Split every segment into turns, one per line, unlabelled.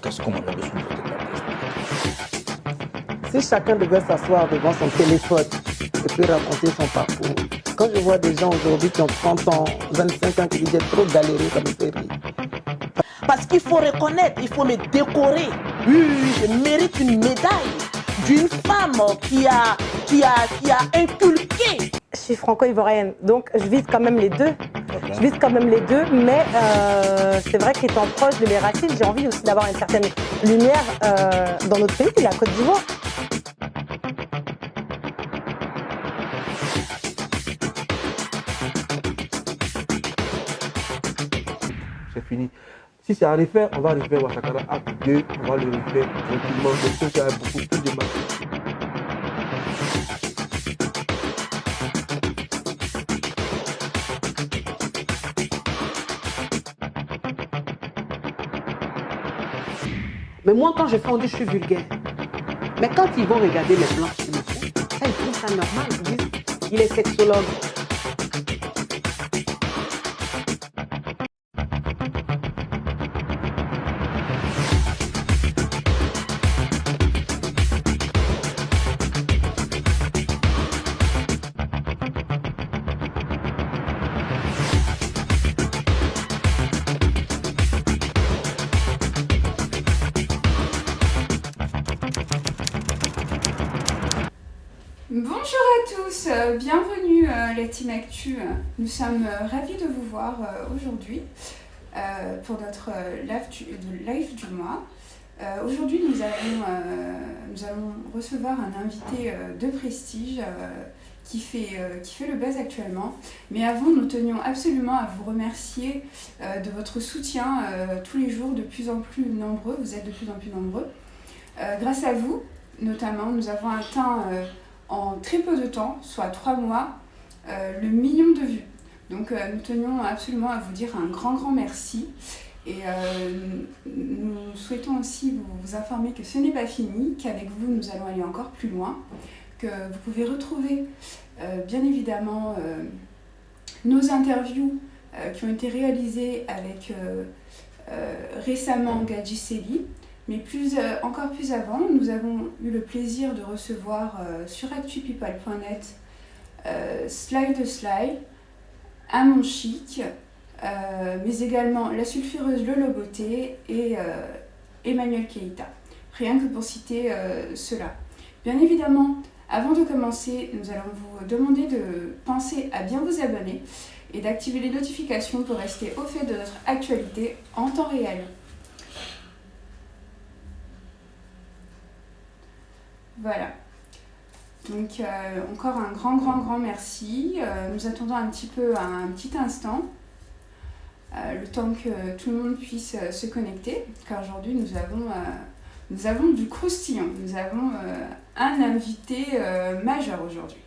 podcast comme on a besoin de votre podcast.
Si chacun devait s'asseoir devant son téléphone et puis raconter son parcours, quand je vois des gens aujourd'hui qui ont 30 ans, 25 ans, qui disent j'ai trop galéré, ça me fait rire. Parce qu'il faut reconnaître, il faut me décorer. Oui, je mérite une médaille d'une femme qui a inculqué.
Je suis franco-ivoirienne, donc je vise quand même les deux. Je vise quand même les deux, mais c'est vrai qu'étant proche de mes racines, j'ai envie aussi d'avoir une certaine lumière dans notre pays, la Côte d'Ivoire.
C'est fini. Si c'est à refaire, on va refaire Ouattara acte 2, on va le refaire tranquillement, je trouve qu'il y a beaucoup plus de mal.
Mais moi, quand je fais, on dit je suis vulgaire. Mais quand ils vont regarder les plans sur le fond, ça, ils trouvent ça normal. Ils disent, il est sexologue.
Bonjour à tous, bienvenue la Team Actu. Nous sommes ravis de vous voir aujourd'hui pour notre live du mois. Aujourd'hui, nous allons recevoir un invité de prestige qui fait le buzz actuellement. Mais avant, nous tenions absolument à vous remercier de votre soutien tous les jours, de plus en plus nombreux. Vous êtes de plus en plus nombreux. Grâce à vous, notamment, nous avons atteint en très peu de temps, soit 3 mois, le million de vues. Donc nous tenions absolument à vous dire un grand merci. Et nous souhaitons aussi vous informer que ce n'est pas fini, qu'avec vous nous allons aller encore plus loin, que vous pouvez retrouver bien évidemment nos interviews qui ont été réalisées avec récemment Gadji Seli. Mais encore plus avant, nous avons eu le plaisir de recevoir sur actupeople.net Sly de Sly, Amon Chic, mais également La Sulfureuse Le Loboté et Emmanuel Keïta. Rien que pour citer cela. Bien évidemment, avant de commencer, nous allons vous demander de penser à bien vous abonner et d'activer les notifications pour rester au fait de notre actualité en temps réel. Voilà. Donc encore un grand merci. Nous attendons un petit instant, le temps que tout le monde puisse se connecter, car aujourd'hui nous avons du croustillant. Nous avons un invité majeur aujourd'hui.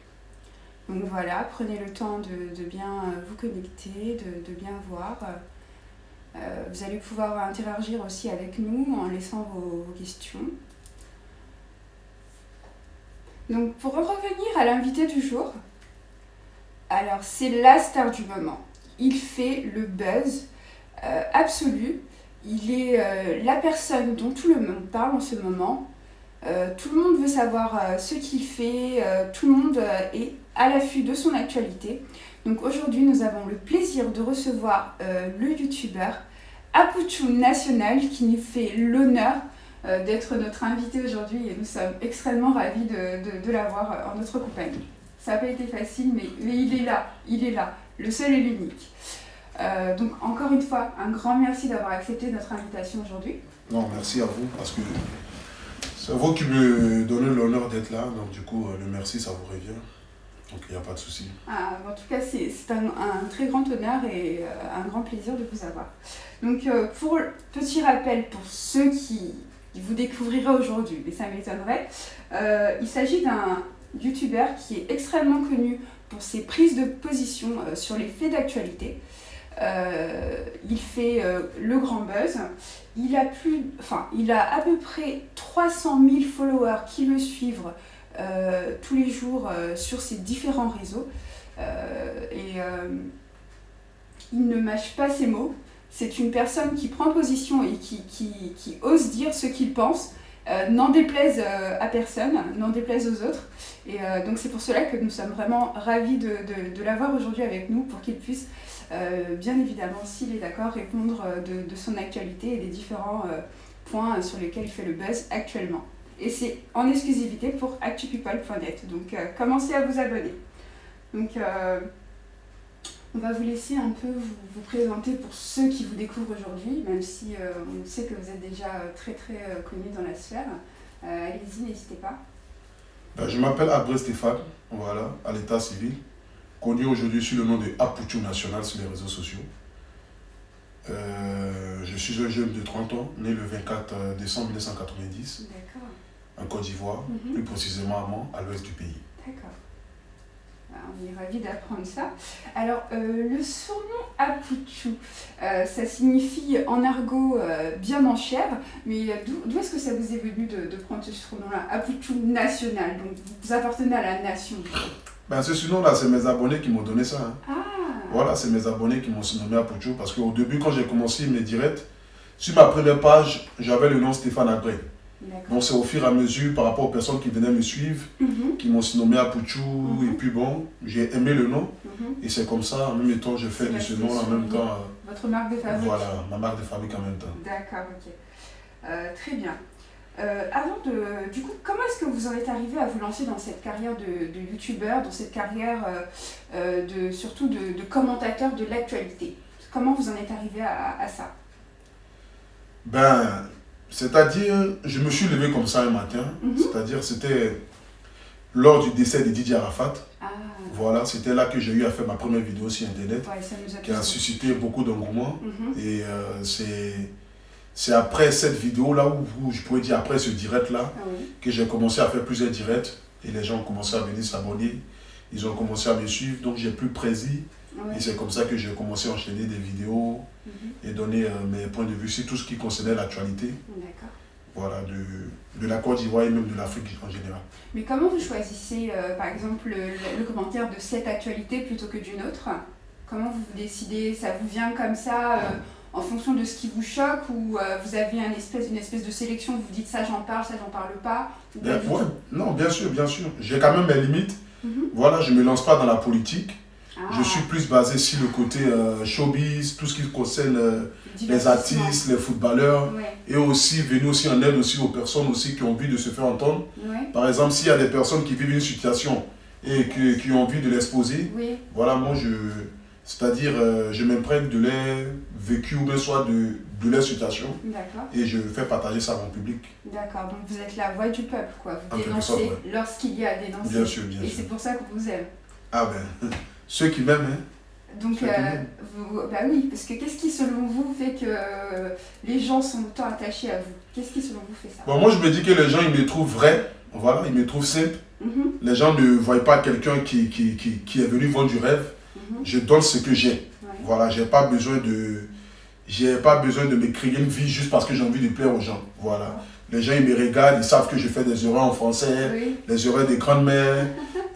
Donc voilà, prenez le temps de bien vous connecter, de bien voir. Vous allez pouvoir interagir aussi avec nous en laissant vos questions. Donc pour revenir à l'invité du jour, alors c'est la star du moment. Il fait le buzz absolu. Il est la personne dont tout le monde parle en ce moment. Tout le monde veut savoir ce qu'il fait. Tout le monde est à l'affût de son actualité. Donc aujourd'hui, nous avons le plaisir de recevoir le youtubeur Apouchou National qui nous fait l'honneur d'être notre invité aujourd'hui et nous sommes extrêmement ravis de l'avoir en notre compagnie. Ça n'a pas été facile, mais il est là, le seul et l'unique. Donc encore une fois, un grand merci d'avoir accepté notre invitation aujourd'hui.
Non, merci à vous, parce que c'est vous qui me donnez l'honneur d'être là, donc du coup, le merci, ça vous revient. Donc il n'y a pas de souci.
En tout cas, c'est un très grand honneur et un grand plaisir de vous avoir. Donc pour petit rappel, pour ceux qui vous découvrirez aujourd'hui, mais ça m'étonnerait, il s'agit d'un youtubeur qui est extrêmement connu pour ses prises de position sur les faits d'actualité. Il fait le grand buzz. Il a à peu près 300 000 followers qui le suivent tous les jours sur ses différents réseaux. Il ne mâche pas ses mots. c'est une personne qui prend position et qui ose dire ce qu'il pense, n'en déplaise à personne, n'en déplaise aux autres. Et donc c'est pour cela que nous sommes vraiment ravis de l'avoir aujourd'hui avec nous pour qu'il puisse, bien évidemment, s'il est d'accord, répondre de son actualité et des différents points sur lesquels il fait le buzz actuellement. Et c'est en exclusivité pour actupeople.net. Donc commencez à vous abonner. Donc on va vous laisser un peu vous présenter pour ceux qui vous découvrent aujourd'hui, même si on sait que vous êtes déjà très connus dans la sphère. Allez-y, n'hésitez pas.
Je m'appelle Abré Stéphane, voilà, à l'état civil, connu aujourd'hui sous le nom de Apuchou National sur les réseaux sociaux. Je suis un jeune de 30 ans, né le 24 décembre 1990, en Côte d'Ivoire, plus précisément à Mans, à l'ouest du pays.
D'accord. On est ravis d'apprendre ça. Alors, le surnom Apuchou, ça signifie en argot bien en chair, mais d'où est-ce que ça vous est venu de prendre ce surnom-là, Apuchou National? Donc, vous appartenez à la nation.
Ce surnom-là, c'est mes abonnés qui m'ont donné ça. Hein.
Ah.
Voilà, c'est mes abonnés qui m'ont surnommé Apuchou, parce qu'au début, quand j'ai commencé mes directs, sur ma première page, j'avais le nom Stéphane Abré. Donc c'est au fur et à mesure, par rapport aux personnes qui venaient me suivre, qui m'ont surnommé Apuchou, et puis bon, j'ai aimé le nom, et c'est comme ça, en même temps, je fais de ce nom en même temps.
Votre marque de fabrique.
Voilà, ma marque de fabrique en même temps.
D'accord, ok. Très bien. Du coup, comment est-ce que vous en êtes arrivé à vous lancer dans cette carrière de youtubeur, dans cette carrière surtout de commentateur de l'actualité? Comment vous en êtes arrivé à ça?
C'est-à-dire, je me suis levé comme ça un matin, c'est-à-dire c'était lors du décès de Didier Arafat. Ah. Voilà, c'était là que j'ai eu à faire ma première vidéo sur Internet, qui a suscité beaucoup d'engouement. Et c'est après cette vidéo-là, où je pourrais dire après ce direct-là, que j'ai commencé à faire plusieurs directs. Et les gens ont commencé à venir s'abonner, ils ont commencé à me suivre, donc j'ai plus précis. Et c'est comme ça que j'ai commencé à enchaîner des vidéos et donner mes points de vue sur tout ce qui concernait l'actualité. Voilà, de la Côte d'Ivoire et même de l'Afrique en général.
Mais comment vous choisissez, par exemple, le commentaire de cette actualité plutôt que d'une autre? Comment vous décidez? Ça vous vient comme ça en fonction de ce qui vous choque, ou vous avez une espèce de sélection, vous dites ça j'en parle pas?
Non, bien sûr. J'ai quand même mes limites. Voilà, je ne me lance pas dans la politique. Je suis plus basé sur le côté showbiz, tout ce qui concerne les artistes, les footballeurs, et aussi venir aussi en aide aussi aux personnes aussi qui ont envie de se faire entendre. Par exemple, s'il y a des personnes qui vivent une situation et qui ont envie de l'exposer, voilà, moi c'est-à-dire je m'imprègne de leur vécu ou bien soit de leur situation, et je fais partager ça à mon public.
D'accord, donc vous êtes la voix du peuple, quoi. Vous dénoncez lorsqu'il y a à dénoncer.
Bien sûr.
Et c'est pour ça qu'on vous aime.
Ah ben, ceux qui m'aiment, hein.
Donc, oui, parce que qu'est-ce qui, selon vous, fait que les gens sont autant attachés à vous? Qu'est-ce qui, selon vous, fait ça?
Moi, je me dis que les gens, ils me trouvent vrai, voilà, ils me trouvent simple. Les gens ne voient pas quelqu'un qui est venu vendre du rêve. Je donne ce que j'ai. Voilà, j'ai pas besoin de me créer une vie juste parce que j'ai envie de plaire aux gens. Voilà. Les gens, ils me regardent, ils savent que je fais des erreurs en français, les erreurs des grandes-mères.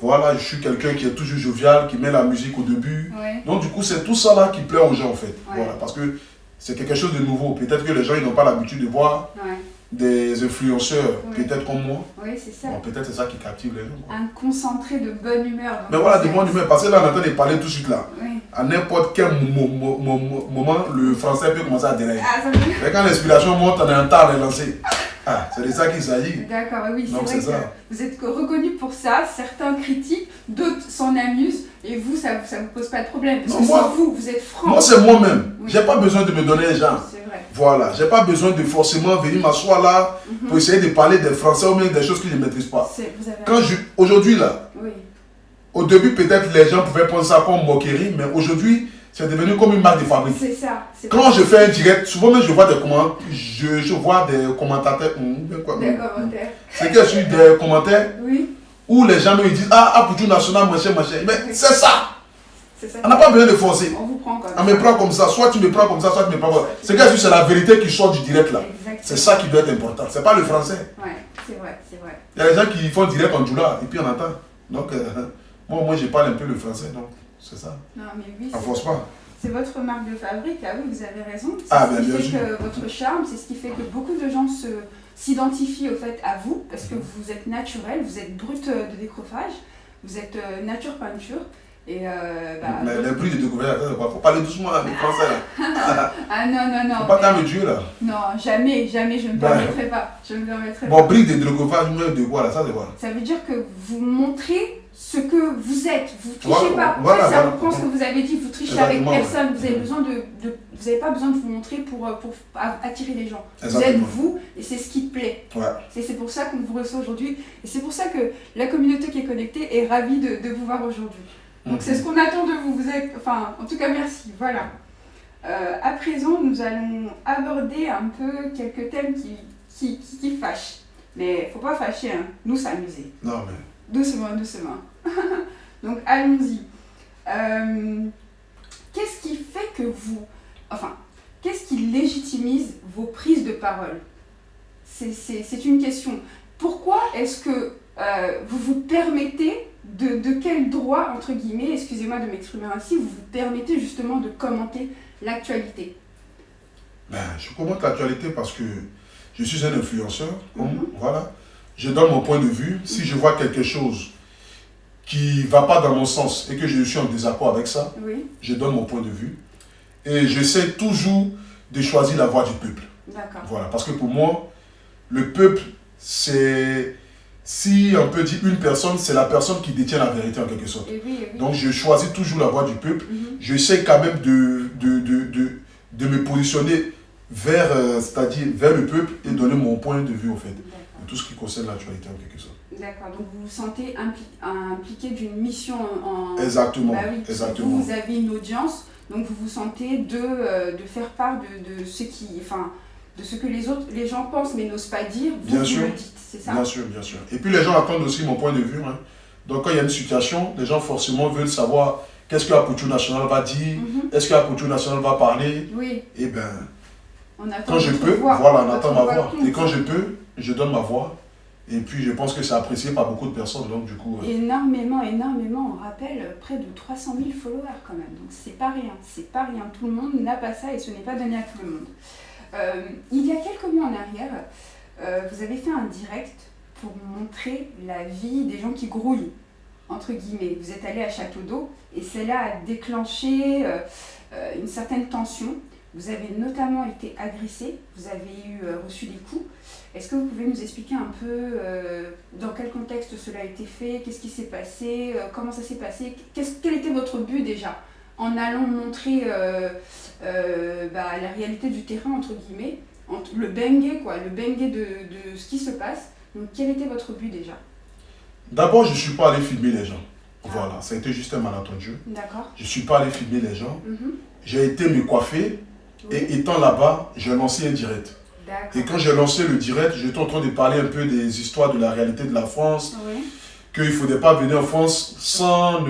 Voilà, je suis quelqu'un qui est toujours jovial, qui met la musique au début. Donc du coup, c'est tout ça là qui plaît aux gens en fait. Voilà, parce que c'est quelque chose de nouveau. Peut-être que les gens ils n'ont pas l'habitude de voir des influenceurs, peut-être comme moi.
Oui, c'est ça.
Bon, peut-être c'est ça qui captive les gens.
Un concentré de bonne humeur.
Mais voilà, de bonne humeur. Parce que là, on est en train de parler tout de suite là. À n'importe quel moment, le français peut commencer à dérailler. Mais quand l'inspiration monte, on est en temps à lancer. C'est de ça qu'il s'agit.
D'accord, oui, c'est vrai que vous êtes reconnu pour ça. Certains critiquent, d'autres s'en amusent. Et vous, ça ne vous pose pas de problème. Parce que vous êtes franc.
Moi, c'est moi-même. J'ai pas besoin de me donner les gens.
C'est vrai.
Voilà, j'ai pas besoin de forcément venir m'asseoir là pour essayer de parler des Français ou même des choses que je ne maîtrise pas. Aujourd'hui là, au début peut-être les gens pouvaient prendre ça comme moquerie, mais aujourd'hui, c'est devenu comme une marque de fabrique.
C'est ça.
Quand je fais un direct, souvent même je vois des commentaires, je vois des commentateurs. Des commentaires. C'est que sur des commentaires où les gens me disent Apuchou National, machin. Mais c'est ça. On n'a pas besoin de forcer.
On vous prend comme ça.
On me prend comme ça. Soit tu me prends comme ça, soit tu me prends comme ça. C'est que c'est la vérité qui sort du direct là. C'est ça qui doit être important. C'est pas le français.
Ouais, c'est vrai.
Il y a des gens qui font direct en djoula et puis on entend. Donc, moi je parle un peu le français, donc c'est ça.
Non, mais oui.
On force pas.
C'est votre marque de fabrique, ah oui, vous avez raison. C'est
Ah,
ce qui
bien
fait
sûr.
que votre charme, c'est ce qui fait que beaucoup de gens s'identifient au fait à vous, parce que vous êtes naturel, vous êtes brut de décoffrage, vous êtes nature peinture. Et
mais les bruits de découverte, faut parler doucement avec les Français là.
Ah non.
Faut pas t'en me Dieu là.
Non, jamais, je ne me permettrai pas. Je me permettrai
Bon,
pas.
bruit de découverte, de quoi là, ça c'est quoi?
Ça veut dire que vous montrez ce que vous êtes. Vous trichez pas.
Voilà,
ça reprend ce que vous avez dit. Vous trichez avec
Exactement,
personne. Vous avez besoin vous n'avez pas besoin de vous montrer pour attirer les gens.
Exactement.
Vous êtes vous et c'est ce qui plaît.
Ouais.
C'est pour ça qu'on vous reçoit aujourd'hui. Et c'est pour ça que la communauté qui est connectée est ravie de vous voir aujourd'hui. Donc c'est ce qu'on attend de vous. Vous êtes, enfin, en tout cas, merci. Voilà. À présent, nous allons aborder un peu quelques thèmes qui fâchent. Mais faut pas fâcher, hein. Nous s'amuser.
Non mais.
Doucement. Donc allons-y. Qu'est-ce qui fait que qu'est-ce qui légitimise vos prises de parole? C'est une question. Pourquoi est-ce que vous vous permettez, de quel droit, entre guillemets, excusez-moi de m'exprimer ainsi, vous vous permettez justement de commenter l'actualité?
Ben, je commente l'actualité parce que je suis un influenceur. Voilà. Je donne mon point de vue. Si je vois quelque chose qui ne va pas dans mon sens et que je suis en désaccord avec ça,
oui.
Je donne mon point de vue. Et j'essaie toujours de choisir la voix du peuple.
D'accord.
Voilà. Parce que pour moi, le peuple, c'est... Si on peut dire une personne, c'est la personne qui détient la vérité en quelque sorte.
Et oui.
Donc je choisis toujours la voix du peuple. J'essaie quand même de me positionner vers, c'est-à-dire vers le peuple et donner mon point de vue au fait. De tout ce qui concerne l'actualité en quelque sorte.
D'accord, donc vous vous sentez impliqué d'une mission en...
Exactement,
Bah oui,
exactement.
vous avez une audience, donc vous vous sentez de faire part de ce qui... Enfin, de ce que les gens pensent mais n'osent pas dire, vous,
Bien
vous
sûr.
le dites, c'est ça?
Bien sûr. Et puis les gens attendent aussi mon point de vue. Hein. Donc quand il y a une situation, les gens forcément veulent savoir qu'est-ce que Aputu National va dire, est-ce que Aputu National va parler.
Oui.
Et bien,
on attend
quand je
votre
peux,
voix,
voilà, on attend ma
votre
voix.
compte.
Et quand je peux, je donne ma voix. Et puis je pense que c'est apprécié par beaucoup de personnes. Donc du coup...
Énormément. On rappelle près de 300 000 followers quand même. Donc c'est pas rien. Tout le monde n'a pas ça et ce n'est pas donné à tout le monde. Il y a quelques mois en arrière, vous avez fait un direct pour montrer la vie des gens qui grouillent, entre guillemets. Vous êtes allé à Château d'Eau et cela a déclenché une certaine tension. Vous avez notamment été agressé, vous avez reçu des coups. Est-ce que vous pouvez nous expliquer un peu dans quel contexte cela a été fait, qu'est-ce qui s'est passé, comment ça s'est passé, quel était votre but déjà en allant montrer la réalité du terrain, entre guillemets, le bengue de ce qui se passe. Donc quel était votre but déjà?
D'abord, je ne suis pas allé filmer les gens. Voilà, ça a été juste un malentendu.
D'accord.
Je ne suis pas allé filmer les gens. J'ai été me coiffer et étant là-bas, j'ai lancé un direct. Et quand j'ai lancé le direct, j'étais en train de parler un peu des histoires de la réalité de la France. Qu'il ne faudrait pas venir en France sans...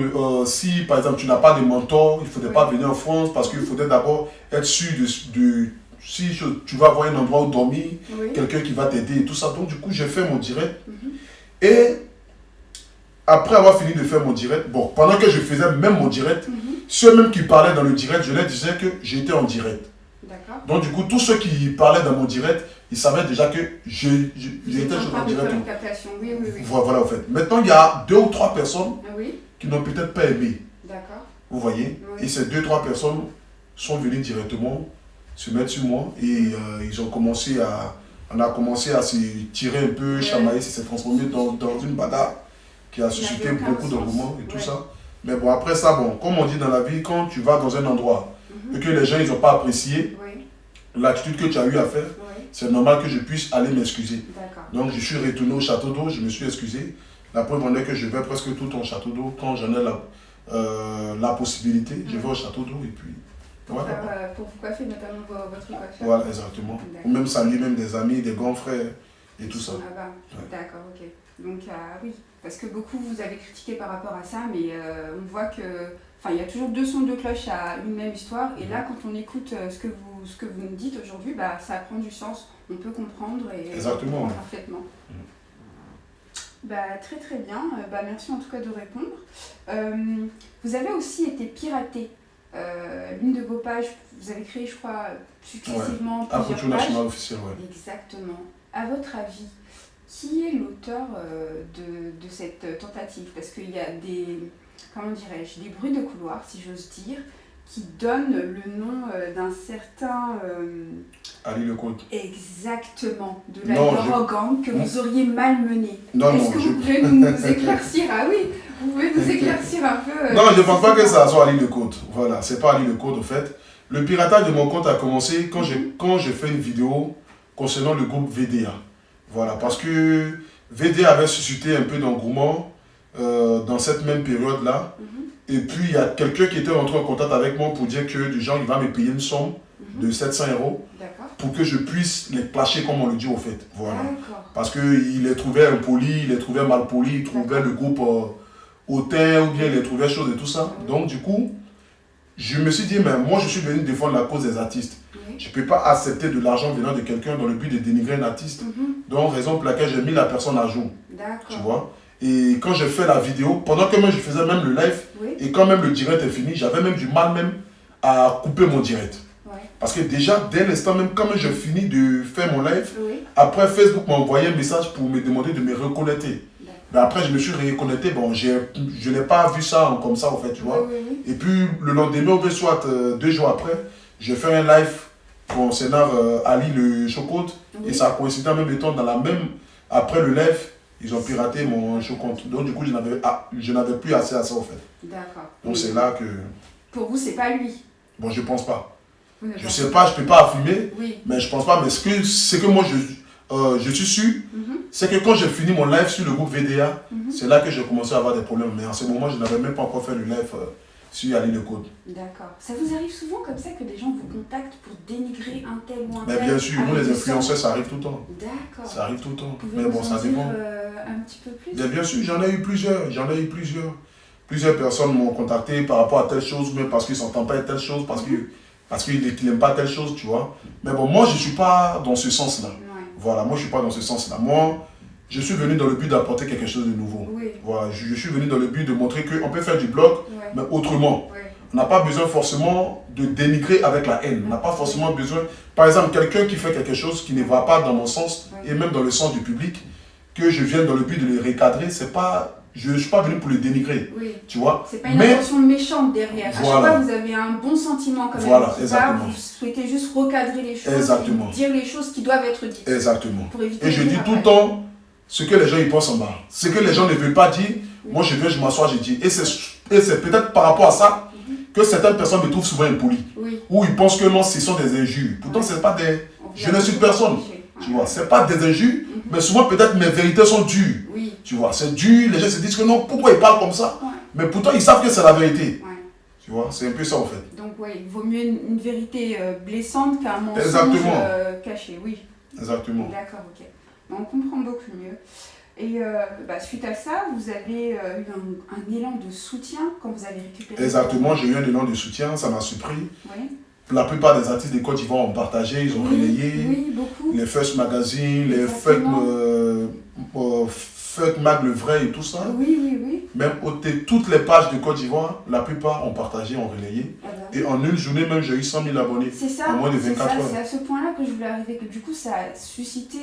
si, par exemple, tu n'as pas de mentor, il ne faudrait pas venir en France parce qu'il faudrait d'abord être sûr de si tu vas avoir un endroit où dormir, quelqu'un qui va t'aider et tout ça. Donc, du coup, j'ai fait mon direct. Et après avoir fini de faire mon direct, bon, pendant que je faisais même mon direct, ceux même qui parlaient dans le direct, je leur disais que j'étais en direct. Donc, du coup, tous ceux qui parlaient dans mon direct, ils savaient déjà que j'étais en direct.
Oui.
Voilà, en fait. Maintenant, il y a 2 ou 3 personnes qui n'ont peut-être pas aimé.
D'accord.
Vous voyez? Et ces 2 ou 3 personnes sont venues directement se mettre sur moi et on a commencé à se tirer un peu, chamailler, ça s'est transformé dans une bagarre qui a suscité beaucoup d'engouement et tout ça. Mais bon, après ça, bon, comme on dit dans la vie, quand tu vas dans un endroit et que les gens ils n'ont pas apprécié l'attitude que tu as eu à faire, c'est normal que je puisse aller m'excuser. Donc je suis retourné au Château d'Eau, je me suis excusé. La preuve en est que je vais presque tout en Château d'Eau quand j'en ai la possibilité. Je vais au Château d'Eau et puis...
Pour vous coiffer notamment votre coiffeur.
Voilà, exactement. Ou même saluer même des amis, des grands frères et tout ça.
D'accord, ok. Donc oui, parce que beaucoup vous avez critiqué par rapport à ça, mais on voit que... Enfin, il y a toujours 2 sons de cloche à une même histoire. Et là, quand on écoute ce que vous nous dites aujourd'hui, ça prend du sens. On peut comprendre et comprendre parfaitement. Très très bien. Merci en tout cas de répondre. Vous avez aussi été piraté l'une de vos pages, vous avez créé, je crois, successivement
plusieurs
pages.
National officiel,
Exactement. À votre avis, qui est l'auteur de cette tentative? Parce qu'il y a des, comment dirais-je, des bruits de couloir, si j'ose dire, qui donnent le nom d'un certain...
Ali Lecote.
Exactement, de la Gang que vous auriez malmené. Est-ce que vous pouvez nous éclaircir? Ah oui, vous pouvez nous éclaircir un peu.
Non, je ne pense pas que ça soit Ali Lecote. Voilà, c'est pas Ali Lecote en fait. Le piratage de mon compte a commencé quand j'ai fait une vidéo concernant le groupe VDA. Voilà, parce que VDA avait suscité un peu d'engouement dans cette même période-là. Et puis il y a quelqu'un qui était rentré en contact avec moi pour dire que du genre il va me payer une somme de 700 € pour que je puisse les clasher comme on le dit au fait. Voilà. Parce qu'il les trouvait impolis, il les trouvait mal polis, il trouvait le groupe hautain ou bien il les trouvait choses et tout ça. Donc du coup, je me suis dit, mais moi je suis venu défendre la cause des artistes. Je ne peux pas accepter de l'argent venant de quelqu'un dans le but de dénigrer un artiste. Donc raison pour laquelle j'ai mis la personne à jour. Tu vois. Et quand j'ai fait la vidéo, pendant que moi je faisais même le live, et quand même le direct est fini, j'avais même du mal même à couper mon direct. Parce que déjà, dès l'instant même, quand j'ai fini de faire mon live, après Facebook m'a envoyé un message pour me demander de me reconnecter. Mais après, je me suis reconnecté, bon, je n'ai pas vu ça comme ça, en fait, tu vois. Et puis, le lendemain, ou soit 2 jours après, j'ai fait un live concernant Ali le Chocote, et ça a coïncidé en même temps dans la même, après le live, ils ont piraté mon Chocote. Donc, du coup, je n'avais plus accès à ça, en fait.
D'accord.
Donc, c'est là que...
Pour vous, c'est pas lui?
Bon, je pense pas. Je sais pas, je peux pas affirmer, mais je pense pas. Mais ce que moi je suis sûr, c'est que quand j'ai fini mon live sur le groupe VDA, c'est là que j'ai commencé à avoir des problèmes. Mais en ce moment, je n'avais même pas encore fait le live sur Ali Lecote.
D'accord. Ça vous arrive souvent comme ça que des gens vous contactent pour dénigrer un tel ou un tel?
Mais bien sûr, nous les influenceurs, ça arrive tout le temps.
D'accord.
Ça arrive tout le temps.
Mais
bon, ça dépend.
Un petit peu plus?
Bien sûr, j'en ai eu plusieurs. Plusieurs personnes m'ont contacté par rapport à telle chose, mais parce qu'ils ne s'entendent pas avec telle chose, parce qu'ils n'aiment pas telle chose, tu vois. Mais bon, moi, je ne suis pas dans ce sens-là. Voilà, moi, je ne suis pas dans ce sens-là. Moi, je suis venu dans le but d'apporter quelque chose de nouveau. Voilà, je suis venu dans le but de montrer qu'on peut faire du blog, mais autrement. On n'a pas besoin forcément de dénigrer avec la haine. On n'a pas forcément besoin... Par exemple, quelqu'un qui fait quelque chose qui ne va pas dans mon sens, et même dans le sens du public, que je vienne dans le but de le recadrer, c'est pas... Je ne suis pas venu pour le dénigrer, tu vois.
C'est pas une intention méchante derrière. À chaque fois, vous avez un bon sentiment quand même.
Voilà, exactement.
Vous souhaitez juste recadrer les choses,
exactement.
Et dire les choses qui doivent être dites.
Exactement.
Pour éviter
et je dis tout le temps ce que les gens y pensent en bas. Ce que les gens ne veulent pas dire, moi je viens, je m'assois, je dis. Et c'est peut-être par rapport à ça que certaines personnes me trouvent souvent impoli. Ou ils pensent que non, ce sont des injures. Pourtant, ce n'est pas des... Je ne suis personne. Tu vois, ce n'est pas des injures, mais souvent peut-être mes vérités sont dures. Tu vois, c'est dur, les gens se disent que non, pourquoi ils parlent comme ça? Mais pourtant, ils savent que c'est la vérité. Tu vois, c'est un peu ça en fait.
Donc, il vaut mieux une vérité blessante qu'un mensonge caché,
Exactement.
D'accord, ok. On comprend beaucoup mieux. Et suite à ça, vous avez eu un élan de soutien quand vous avez récupéré...
Exactement, j'ai eu un élan de soutien, ça m'a surpris. La plupart des artistes des Côte d'Ivoire ont partagé, ils ont relayé.
Beaucoup.
Les First Magazine, les Fuck Mag le vrai et tout ça. Même toutes les pages de Côte d'Ivoire, la plupart ont partagé, ont relayé. Et en une journée même, j'ai eu 100 000 abonnés.
C'est ça,
en moins de 24 heures.
C'est à ce point-là que je voulais arriver, que du coup ça a suscité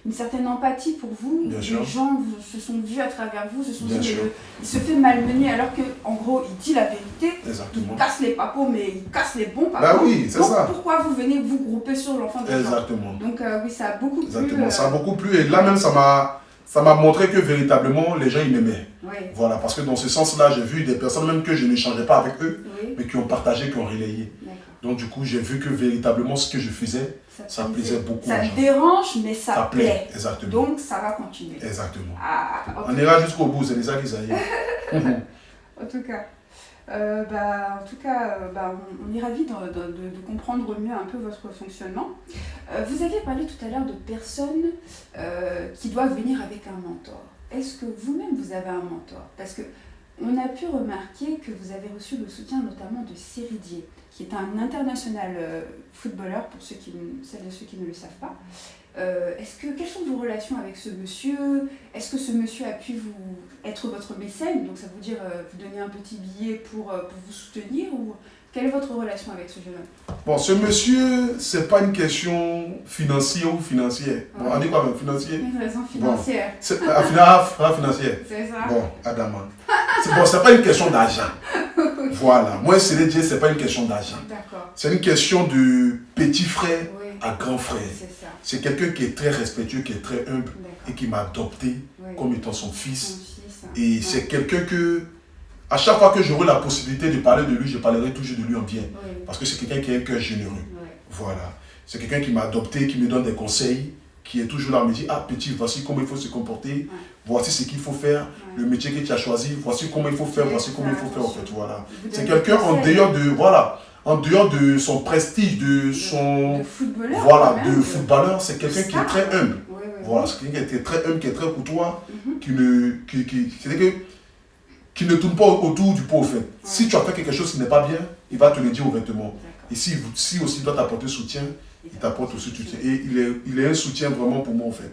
une certaine empathie pour vous.
Bien sûr.
Les gens se sont vus à travers vous, se sont dit il se fait malmener alors qu'en gros il dit la vérité.
Exactement.
Il casse les papos mais il casse les bons papos.
Bah oui, c'est ça.
Pourquoi vous venez vous grouper sur l'enfant des gens?
Exactement.
Donc oui, ça a beaucoup plu.
Exactement, ça a beaucoup plu et là même ça m'a montré que véritablement les gens ils m'aimaient. Voilà, parce que dans ce sens-là, j'ai vu des personnes même que je n'échangeais pas avec eux, mais qui ont partagé, qui ont relayé. Donc du coup, j'ai vu que véritablement ce que je faisais, ça plaisait beaucoup.
Ça dérange, mais ça plaît.
Exactement.
Donc ça va continuer.
Exactement. On ira jusqu'au bout, c'est ça qui s'agit.
En tout cas. On est ravis de comprendre mieux un peu votre fonctionnement. Vous aviez parlé tout à l'heure de personnes qui doivent venir avec un mentor. Est-ce que vous-même vous avez un mentor? Parce qu'on a pu remarquer que vous avez reçu le soutien notamment de Seridier, qui est un international footballeur pour celles et ceux qui ne le savent pas. Quelles sont vos relations avec ce monsieur? Est-ce que ce monsieur a pu être votre mécène? Donc ça veut dire vous donner un petit billet pour vous soutenir? Ou Quelle est votre relation avec ce jeune homme?
Bon, ce monsieur, c'est pas une question financière ou financière. Bon, on dit quoi même financier?
Une raison financière.
Bon, financière.
C'est ça.
Bon, Adama. C'est pas une question d'argent. Voilà. Moi, je dire, c'est pas une question d'argent.
D'accord.
C'est une question de petit frère à grand frère.
C'est ça.
C'est quelqu'un qui est très respectueux, qui est très humble et qui m'a adopté comme étant son fils. Et c'est quelqu'un que, à chaque fois que j'aurai la possibilité de parler de lui, je parlerai toujours de lui en bien. Parce que c'est quelqu'un qui a un cœur généreux. Voilà. C'est quelqu'un qui m'a adopté, qui me donne des conseils, qui est toujours là, me dit, ah petit, voici comment il faut se comporter, voici ce qu'il faut faire, le métier que tu as choisi, voici comment il faut faire, voici comment il faut faire en fait. Voilà. C'est quelqu'un en dehors de son prestige, de son footballeur, c'est quelqu'un qui est très humble. Voilà, c'est quelqu'un qui est très humble, qui est très courtois, qui ne tourne pas autour du pot, au fait. Si tu as fait quelque chose qui n'est pas bien, il va te le dire ouvertement. Et si aussi il doit t'apporter soutien, il t'apporte aussi soutien. Et il est un soutien vraiment pour moi, en fait.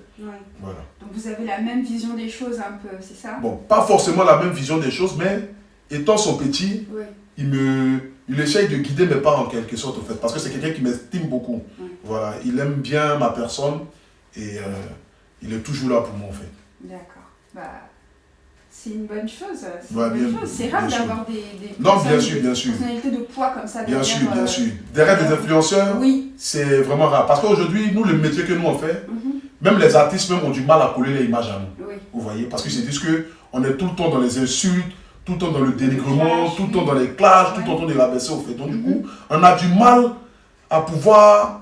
Voilà.
Donc vous avez la même vision des choses un peu, c'est ça?
Bon, pas forcément la même vision des choses, mais étant son petit, il essaye de guider mes parents en quelque sorte, en fait. Parce que c'est quelqu'un qui m'estime beaucoup. Voilà, il aime bien ma personne et il est toujours là pour moi, en fait.
D'accord. Bah, c'est une bonne chose. C'est
bien
rare d'avoir des
personnalités
de poids comme ça.
Bien sûr. Derrière des influenceurs, c'est vraiment rare. Parce qu'aujourd'hui, nous, le métier que nous on fait, même les artistes même ont du mal à coller les images à nous. Vous voyez? Parce qu'ils se disent qu'on est tout le temps dans les insultes, tout le temps dans le dénigrement, tout le temps dans les clashs, tout le temps dans les rabaisser au fait. Donc du coup, on a du mal à pouvoir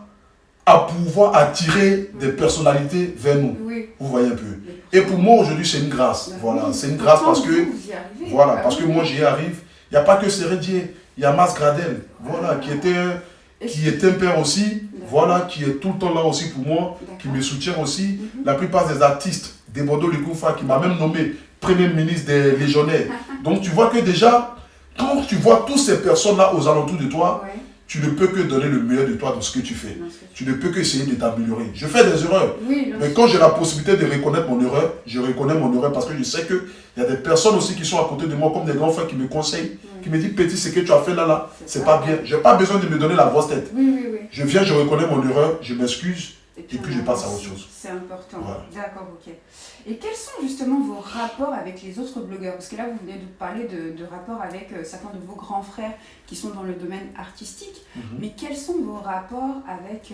attirer des personnalités vers nous. Vous voyez un peu. Et pour moi aujourd'hui c'est une grâce. Voilà, c'est une grâce parce que moi j'y arrive. Il n'y a pas que Sérédier, il y a Mas Gradel, voilà, qui est un père aussi, voilà, qui est tout le temps là aussi pour moi, qui me soutient aussi. La plupart des artistes, Debodo Likoufa, qui m'a même nommé Premier ministre des Légionnaires. Donc tu vois que déjà, quand tu vois toutes ces personnes-là aux alentours de toi, tu ne peux que donner le meilleur de toi dans ce que tu fais. Tu ne peux que essayer de t'améliorer. Je fais des erreurs. Mais quand j'ai la possibilité de reconnaître mon erreur, je reconnais mon erreur parce que je sais qu'il y a des personnes aussi qui sont à côté de moi, comme des grands frères qui me conseillent, qui me disent, petit, ce que tu as fait là, c'est pas bien. Je n'ai pas besoin de me donner la grosse tête. Je viens, je reconnais mon erreur, je m'excuse, et puis je passe à autre chose.
C'est important. Voilà. D'accord, ok. Et quels sont justement vos rapports avec les autres blogueurs? Parce que là, vous venez de parler de rapports avec certains de vos grands frères qui sont dans le domaine artistique. Mais quels sont vos rapports avec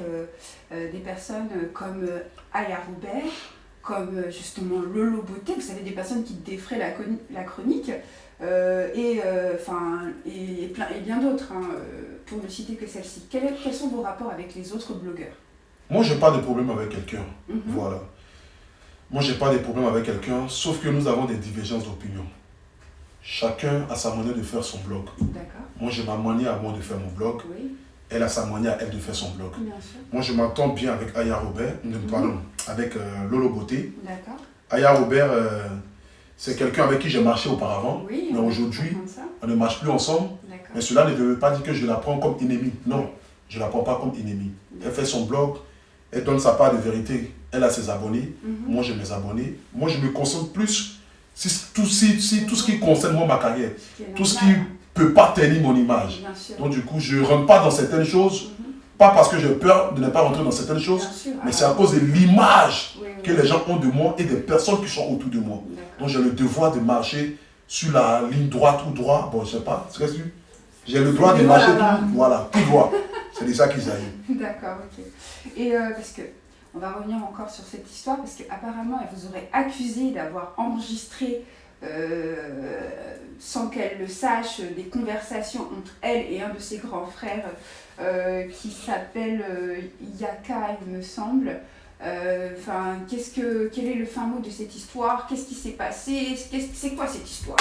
des personnes comme Aya Robert, comme justement Lolo Beauté? Vous savez, des personnes qui défraient la chronique. Et bien d'autres, pour ne citer que celle-ci. Quels sont vos rapports avec les autres blogueurs?
Moi, je n'ai pas de problème avec quelqu'un. Voilà. Moi, je n'ai pas de problème avec quelqu'un, sauf que nous avons des divergences d'opinion. Chacun a sa manière de faire son blog. Moi, j'ai ma manière à moi de faire mon blog. Elle a sa manière à elle de faire son blog. Moi, je m'entends bien avec Aya Robert, avec Lolo Beauté. Aya Robert, c'est quelqu'un avec qui j'ai marché auparavant. Mais aujourd'hui, on ne marche plus ensemble. Mais cela ne veut pas dire que je la prends comme ennemie. Non, je ne la prends pas comme ennemie. Elle fait son blog, elle donne sa part de vérité. Elle a ses abonnés, moi j'ai mes abonnés. Moi je me concentre plus sur tout ce qui concerne moi, ma carrière. Tout ce qui ne peut pas ternir mon image. Donc du coup, je ne rentre pas dans certaines choses, pas parce que j'ai peur de ne pas rentrer dans certaines choses, mais c'est à cause de l'image que les gens ont de moi et des personnes qui sont autour de moi. Donc j'ai le devoir de marcher sur la ligne droite ou droit. Bon, je ne sais pas, j'ai le droit de marcher tout droit. C'est de ça qu'il s'agit.
D'accord, ok. Et parce que on va revenir encore sur cette histoire parce qu'apparemment, elle vous aurait accusé d'avoir enregistré, sans qu'elle le sache, des conversations entre elle et un de ses grands frères qui s'appelle Yaka, il me semble. Quel est le fin mot de cette histoire? Qu'est-ce qui s'est passé? C'est quoi cette histoire?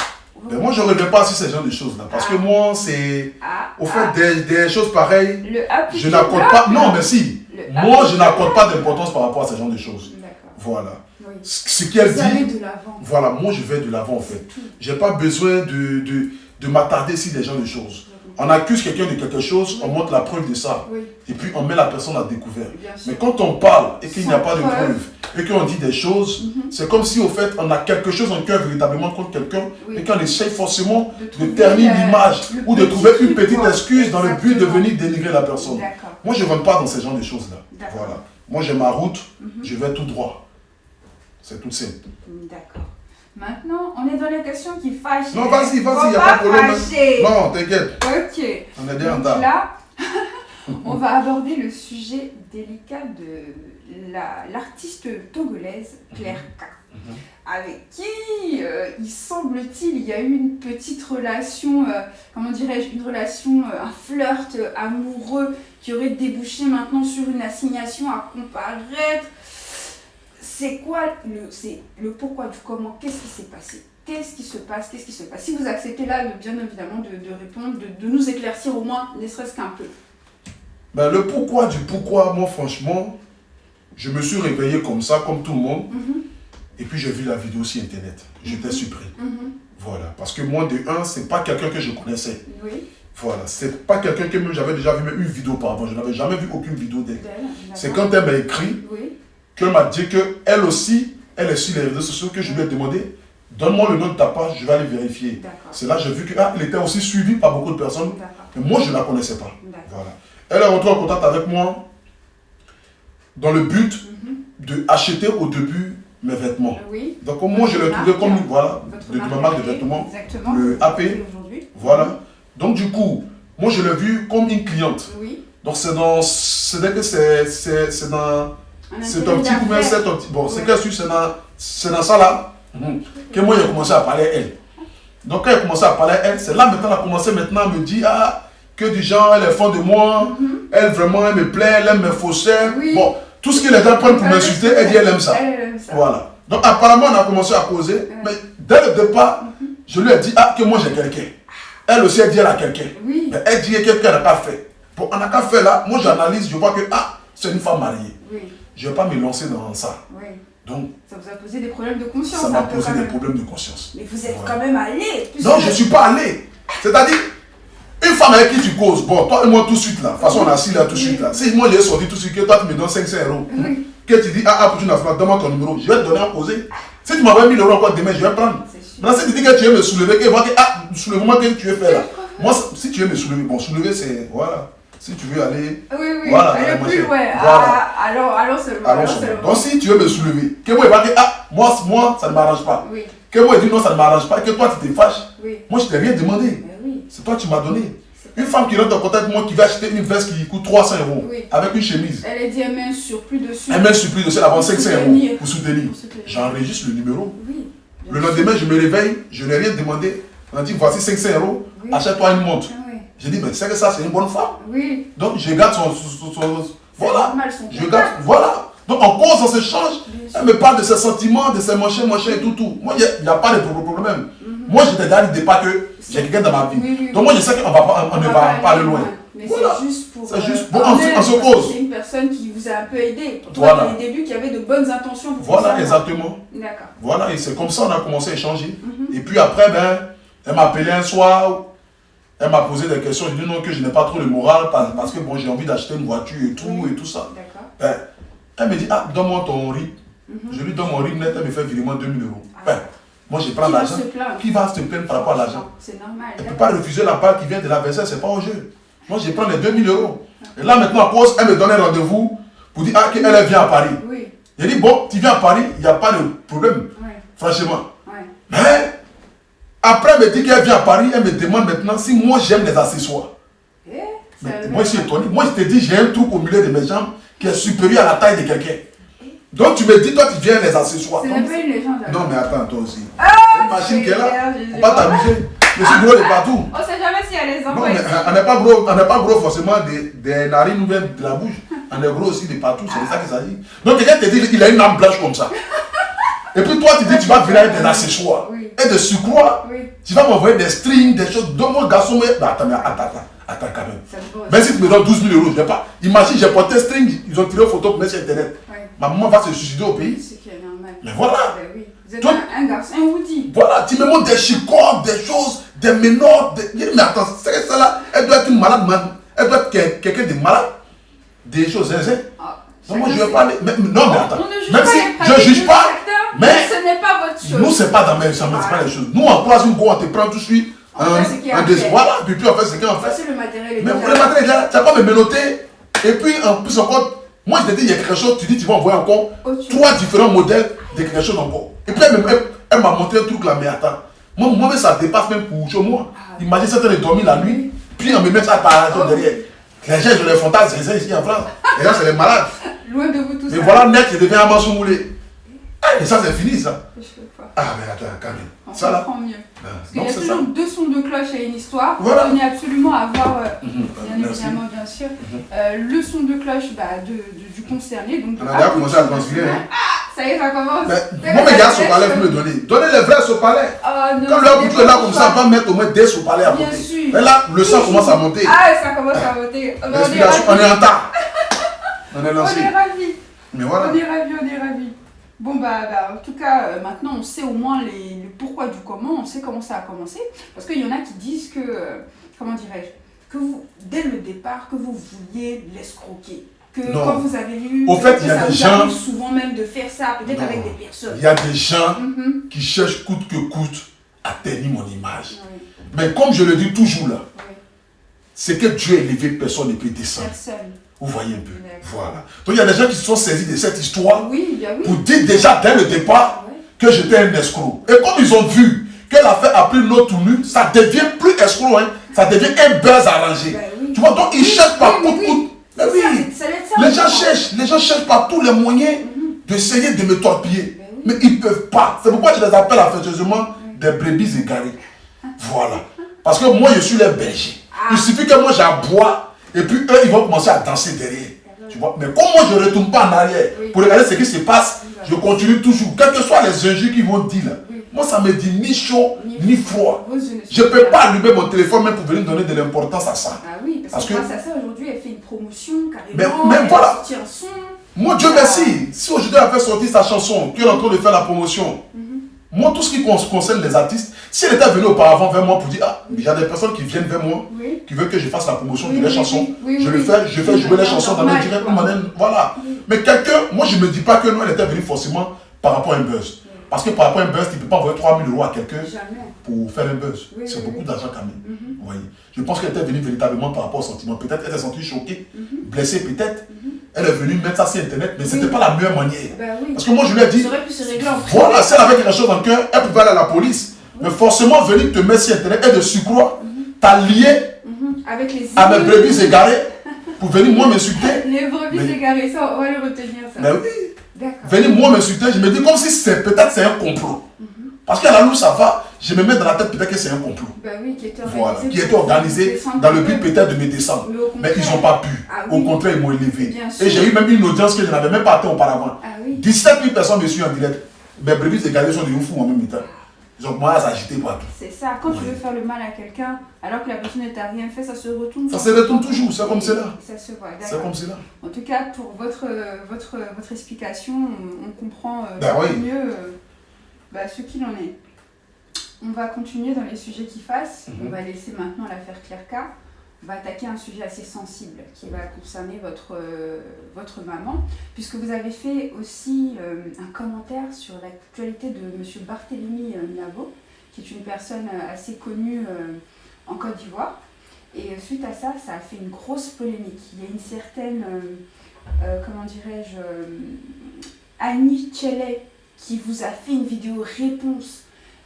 Mais moi, je ne reviens pas sur ce genre de choses-là. Parce que moi, c'est... Au fait, des choses pareilles, je n'accorde pas... Non, mais si. Moi, je n'accorde pas d'importance par rapport à ce genre de choses. Voilà. Ce qu'elle dit... Voilà, moi, je vais de l'avant, en fait. Je n'ai pas besoin de m'attarder sur des genres de choses. On accuse quelqu'un de quelque chose, on montre la preuve de ça. Et puis on met la personne à découvert. Mais quand on parle et qu'il n'y a pas de preuve, et qu'on dit des choses, c'est comme si au fait on a quelque chose en cœur véritablement contre quelqu'un, et qu'on essaye forcément de ternir l'image ou de trouver une petite excuse dans le but de venir dénigrer la personne. Moi je ne rentre pas dans ce genre de choses-là. Voilà. Moi j'ai ma route, je vais tout droit. C'est tout simple.
D'accord. Maintenant, on est dans les questions qui fâchent.
Non, vas-y, il n'y a pas de problème. Non, t'inquiète.
Ok.
On est bien en
Donc
retard.
là, on va aborder le sujet délicat de l'artiste togolaise Claire K. Avec qui, il semble-t-il, il y a eu une petite relation, comment dirais-je, une relation, un flirt amoureux qui aurait débouché maintenant sur une assignation à comparaître. C'est quoi le pourquoi du comment? Qu'est-ce qui s'est passé? Qu'est-ce qui se passe? Qu'est-ce qui se passe? Si vous acceptez là, bien évidemment, de répondre, de nous éclaircir au moins, ne serait-ce qu'un peu.
Ben, le pourquoi du pourquoi, moi franchement, je me suis réveillé comme ça, comme tout le monde. Et puis j'ai vu la vidéo sur internet. J'étais surpris. Voilà. Parce que moi, de un, c'est pas quelqu'un que je connaissais. Voilà. C'est pas quelqu'un que même j'avais déjà vu même une vidéo par avant. Je n'avais jamais vu aucune vidéo d'elle. C'est quand elle m'a écrit. Qu'elle m'a dit qu'elle aussi, elle est sur les réseaux sociaux, que je lui ai demandé, donne-moi le nom de ta page, je vais aller vérifier. C'est là que j'ai vu qu'elle était aussi suivie par beaucoup de personnes, mais moi je ne la connaissais pas. Voilà. Elle est rentrée en contact avec moi dans le but d'acheter au début mes vêtements. Donc moi je l'ai trouvé comme, voilà, de ma marque de vêtements, le AP. Voilà. Donc du coup, moi je l'ai vu comme une cliente. Donc c'est dans c'est un petit coup, mais c'est un petit. Bon, c'est qu'elle suit, c'est dans ça là que moi j'ai commencé à parler à elle. Donc quand elle a commencé à parler à elle, c'est là maintenant elle a commencé maintenant à me dire que du genre elle est fan de moi, elle vraiment elle me plaît, elle aime mes faussaires. Bon, tout ce que les gens prennent pour m'insulter, elle dit elle aime ça. Voilà. Donc apparemment on a commencé à causer, mais dès le départ, je lui ai dit que moi j'ai quelqu'un. Elle aussi elle dit elle a quelqu'un. Mais elle dit que quelqu'un n'a pas fait. Bon, on n'a qu'à faire là, moi j'analyse, je vois que c'est une femme mariée. Je ne vais pas me lancer dans ça. Donc,
ça vous a posé des problèmes de conscience?
Ça m'a posé des problèmes de conscience.
Mais vous êtes quand même allé.
Non, je ne suis pas allé. C'est-à-dire, une femme avec qui tu causes, bon, toi et moi tout de suite là, de toute façon on a assis là tout de suite là. Si moi j'ai sorti tout de suite, que toi tu me donnes 500 euros, que tu dis, pour une affaire, donne-moi ton numéro, je vais te donner à causer. Si tu m'envoies 1000 euros encore demain, je vais prendre. Maintenant, si tu dis que tu veux me soulever, que vois que, soulève-moi que tu veux faire là. Moi, si tu veux me soulever, bon, soulever c'est, voilà. Si tu veux aller, voilà,
aller plus loin.
Voilà.
Alors c'est bon.
Donc si tu veux me soulever, que moi il va dire moi ça ne m'arrange pas. Que moi il dit non ça ne m'arrange pas, que toi tu te fâches. Moi je t'ai rien demandé. C'est toi qui m'as donné. Une femme qui rentre en contact avec moi qui va acheter une veste qui coûte 300 euros avec une chemise.
Elle est dit elle met un surplus dessus.
Elle met un surplus dessus, elle avance 500 euros pour soutenir. J'enregistre le numéro. Le lendemain je me réveille, je n'ai rien demandé. On dit voici 500 euros, achète-toi une montre. J'ai dit, mais c'est que ça, c'est une bonne femme. Donc, je garde son voilà. Je garde, voilà. Donc, en cause, on s'échange. Elle me parle de ses sentiments, de ses machins et tout. Moi, il n'y a pas de problème. Moi, j'étais déjà dit pas que j'ai quelqu'un dans ma vie. Donc, moi, je sais qu'on ne va pas aller loin.
Mais voilà. C'est juste pour.
C'est juste pour. On se cause.
C'est une personne qui vous a un peu aidé. Voilà. Au début, qui avait de bonnes intentions pour
voilà, ça. Exactement.
D'accord.
Voilà, et c'est comme ça qu'on a commencé à échanger. Et puis après, elle m'a appelé un soir. Elle m'a posé des questions, je dis non que je n'ai pas trop le moral parce que bon, j'ai envie d'acheter une voiture et tout ça. Elle me dit donne-moi ton RIB. Je lui donne mon RIB net, elle me fait virement 2000 euros. Moi je prends l'argent. Qui va se plaindre par rapport à l'argent?
C'est normal.
Elle ne peut pas refuser la part qui vient de l'adversaire, c'est pas au jeu. Moi je prends les 2000 euros. Et là maintenant à cause, elle me donne un rendez-vous pour dire qu'elle vient à Paris. J'ai dit bon, tu viens à Paris, il n'y a pas de problème. Franchement. Mais après, elle me dit qu'elle vient à Paris, elle me demande maintenant si moi j'aime les accessoires. Moi je suis étonné. Moi je te dis, j'ai un truc au milieu de mes jambes qui est supérieur à la taille de quelqu'un. Donc tu me dis, toi tu viens les accessoires.
Ce n'est pas une légende.
Non mais attends, toi aussi. C'est une machine qui est là. Faut pas t'amuser. Je suis gros de partout.
On sait jamais s'il y a les enfants.
Non mais on n'est pas gros forcément des narines ou bien de la bouche. On est gros aussi de partout, c'est ça qu'il s'agit. Donc quelqu'un te dit, il a une âme blanche comme ça. Et puis toi tu dis, tu vas venir avec des accessoires. Et de surcroît, tu vas m'envoyer des strings, des choses. Donne-moi garçon, mais attends quand même. Même si tu me donnes 12 000 euros, je ne vais pas. Imagine, j'ai porté string, ils ont tiré une photo pour mettre sur internet. Ma maman va se suicider au pays.
C'est normal.
Mais voilà.
Vous êtes un garçon, un Woody.
Voilà, tu me montres des chicots, des choses, des ménottes. Mais attends, c'est ça là, elle doit être une malade, elle doit être quelqu'un de malade. Des choses, non, moi je vais parler. Non, mais attends. Même si je ne juge pas, mais
ce n'est pas votre chose.
Nous, c'est pas dans mes choses, c'est pas les choses. Nous, on croise une go, on te prend tout de suite. Un désir. Voilà, puis on fait ce qu'il y a en fait.
C'est le matériel.
Mais pour le matériel, là, tu n'as pas me ménoter. Et puis, en plus encore, moi je te dis, il y a quelque chose, tu dis, tu vas envoyer encore 3 différents modèles de quelque chose encore. Et puis, elle m'a montré un truc là, mais attends. Moi, ça dépasse même pour chez moi. Imagine ça, tu es dormi la nuit, puis on me met ça par derrière. Les gens, je les fantasmes, c'est ça ici en France. Les gens, c'est les malades.
Loin de vous tous.
Mais voilà, net, je deviens un manchon moulé. Et ça, c'est fini, ça.
Je peux pas.
Ah, mais attends, quand même.
On
ça là.
comprend mieux. Parce qu'il
Non,
y a
c'est
toujours
ça.
2 sons de cloche et une histoire.
Voilà.
On est absolument à voir, bien
Merci.
évidemment, bien sûr, le son de cloche du concerné. Donc,
On a déjà commencé à transpirer. Hein.
Ça y est, ça commence.
Moi, mes gars, sopalais, vous me donnez. Donnez les vrais sopalais.
Oh, non,
Quand le couteau est là comme ça, on va mettre au moins des sopalais à
Bien
côté.
sûr.
Mais là, le sang commence à monter.
Ah, ça commence à monter.
L'explication, on est en temps. On est
On
lancé.
est ravis.
Mais voilà.
On est ravis. Bon, en tout cas, maintenant, on sait au moins le pourquoi du comment, on sait comment ça a commencé. Parce qu'il y en a qui disent que, comment dirais-je, que vous, dès le départ, que vous vouliez l'escroquer. Que
Non.
quand vous avez lu,
Au fait, il y a
ça
des
vous
gens-
arrive souvent même de faire ça, peut-être
Non.
avec des personnes.
Il y a des gens
Mhm.
qui cherchent coûte que coûte à ternir mon image.
Oui,
Mais comme je le dis toujours là,
oui.
c'est que Dieu est élevé, personne ne peut descendre.
Personne.
Vous voyez un peu.
D'accord.
Voilà. Donc il y a des gens qui se sont saisis de cette histoire
Oui, bien oui.
pour dire déjà dès le départ
Ouais.
que j'étais un escroc. Et comme ils ont vu que l'affaire a pris notre tournure, ça devient plus escroc, hein, ça devient un buzz arrangé.
Ben oui.
Tu vois, donc ils cherchent par
Oui,
coûte
oui.
coûte. Mais
C'est
oui,
ça, ça va être ça.
les gens cherchent par tous les moyens d'essayer de me torpiller.
Ben oui.
Mais ils ne peuvent pas. C'est pourquoi je les appelle affectueusement des brebis égarées. Voilà. Parce que moi, je suis les bergers.
Ah.
Il suffit que moi, j'aboie et puis eux, ils vont commencer à danser derrière. Tu vois? Mais comme moi, je ne retourne pas en arrière
Oui.
pour regarder ce qui se passe, je continue toujours. Quels que soient les injures qu'ils vont dire là.
Oui.
Moi, ça me dit ni chaud, ni froid.
Vos yeux ne
Je ne
sont
peux
pas-
pas allumer mon téléphone même pour venir donner de l'importance à ça.
Ah oui, parce que grâce à ça, aujourd'hui, elle fait une promotion carrément.
Mais
elle
voilà.
a sorti un son.
Moi, Dieu merci, si aujourd'hui elle a fait sortir sa chanson, tu es en train de faire la promotion, moi, tout ce qui concerne les artistes, si elle était venue auparavant vers moi pour dire, ah, il y a des personnes qui viennent vers moi,
Oui.
qui veulent que je fasse la promotion
Oui,
de leurs
oui,
chansons,
oui, oui,
je
oui.
le fais, je fais
Oui,
jouer les
oui,
chansons dans
normal,
les directs,
quoi.
voilà. Mais quelqu'un, moi, je ne me dis pas que nous, elle était venue forcément par rapport à un buzz. Parce que par rapport à un buzz, tu ne peux pas envoyer 3 000 € à quelqu'un
Jamais.
pour faire un buzz.
Oui,
C'est
oui,
beaucoup
oui.
d'argent quand même. Vous voyez. Je pense qu'elle était venue véritablement par rapport au sentiment. Peut-être elle s'est sentie choquée, blessée peut-être. Elle est venue mettre ça sur Internet, mais ce n'était pas la meilleure manière.
Ben oui.
Parce que moi, je lui ai dit,
Ça aurait pu se régler en privé.
voilà, si elle avait quelque chose dans le cœur, elle pouvait aller à la police. Mais forcément, venir te mettre sur Internet et de surcroît, t'as lié
Avec les
à mes brebis égarées pour venir moi m'insulter.
Les brebis
Mais-
égarées, ça, on va le retenir, ça.
Mais oui,
D'accord.
venir moi m'insulter, je me dis comme si peut-être c'est un complot. Parce qu'à la louche, ça va, je me mets dans la tête peut-être que c'est un complot.
Ben oui, qui était organisé.
Voilà, qui était
pour
organisé
descendre
dans le
un
but
peu.
peut-être de me descendre.
Mais au
Mais ils
contraire.
n'ont pas pu.
Ah
Au
oui.
contraire, ils m'ont élevé.
Bien sûr.
Et j'ai eu même une audience que je n'avais même pas atteint auparavant.
Ah oui.
17 000 personnes me suivent en direct. Mes brebis égarées sont des fous en même temps. Ils ont commencé à s'agiter partout.
C'est ça, quand tu
Oui.
veux faire le mal à quelqu'un, alors que la personne ne t'a rien fait, ça se retourne.
Ça se retourne toujours, c'est comme cela.
Ça se voit,
C'est
d'accord.
comme cela.
En tout cas, pour votre explication, on comprend
Ben oui.
mieux ce qu'il en est. On va continuer dans les sujets qui fassent. On va laisser maintenant l'affaire Claire-K. On va attaquer un sujet assez sensible qui va concerner votre maman, puisque vous avez fait aussi un commentaire sur l'actualité de M. Barthélémy Nabo, qui est une personne assez connue en Côte d'Ivoire. Et suite à ça, ça a fait une grosse polémique. Il y a une certaine, comment dirais-je, Annie Tchellet qui vous a fait une vidéo réponse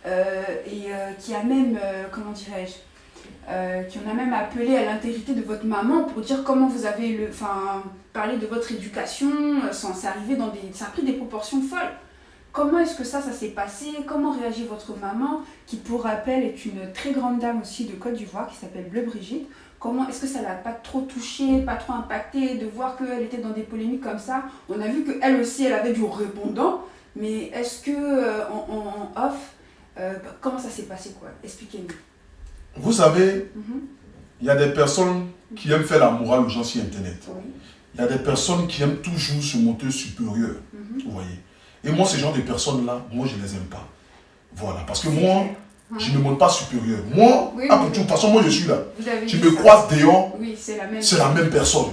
et qui a même, comment dirais-je, qui en a même appelé à l'intégrité de votre maman pour dire comment vous avez parlé de votre éducation, c'est arrivé dans ça a pris des proportions folles. Comment est-ce que ça s'est passé? Comment réagit votre maman, qui pour rappel est une très grande dame aussi de Côte d'Ivoire, qui s'appelle Bleu Brigitte? Comment est-ce que ça l'a pas trop touchée, pas trop impactée de voir qu'elle était dans des polémiques comme ça? On a vu qu'elle aussi, elle avait du répondant, mais est-ce que en off, comment ça s'est passé quoi? Expliquez-nous.
Vous savez, il y a des personnes qui aiment faire la morale aux gens sur Internet.
Oui.
Il y a des personnes qui aiment toujours se monter supérieur. Vous voyez. Et moi, ces genres de personnes-là, moi, je ne les aime pas. Voilà. Parce que moi, je ne me montre pas supérieur. Moi,
Oui,
de toute façon, moi je suis là.
Vous avez
Tu
dit
me
ça.
croises dehors,
Oui, c'est
la même personne.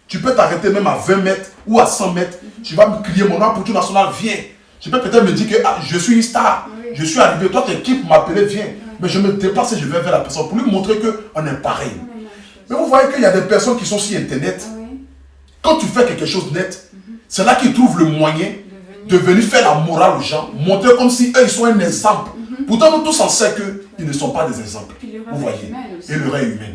Tu peux t'arrêter même à 20 mètres ou à 100 mètres. Tu vas me crier mon nom pour tout national, viens. Tu peux peut-être me dire que je suis une star.
Oui.
Je suis arrivé, toi t'es qui pour m'appeler, viens. Mais je me déplace et je vais vers la personne pour lui montrer qu'on est pareil. Mais vous voyez qu'il y a des personnes qui sont sur Internet. Quand tu fais quelque chose net, c'est là qu'ils trouvent le moyen de venir faire la morale aux gens, montrer comme si eux ils sont un exemple. Pourtant nous tous on sait qu'ils ne sont pas des exemples. Vous voyez. Et le rêve humain.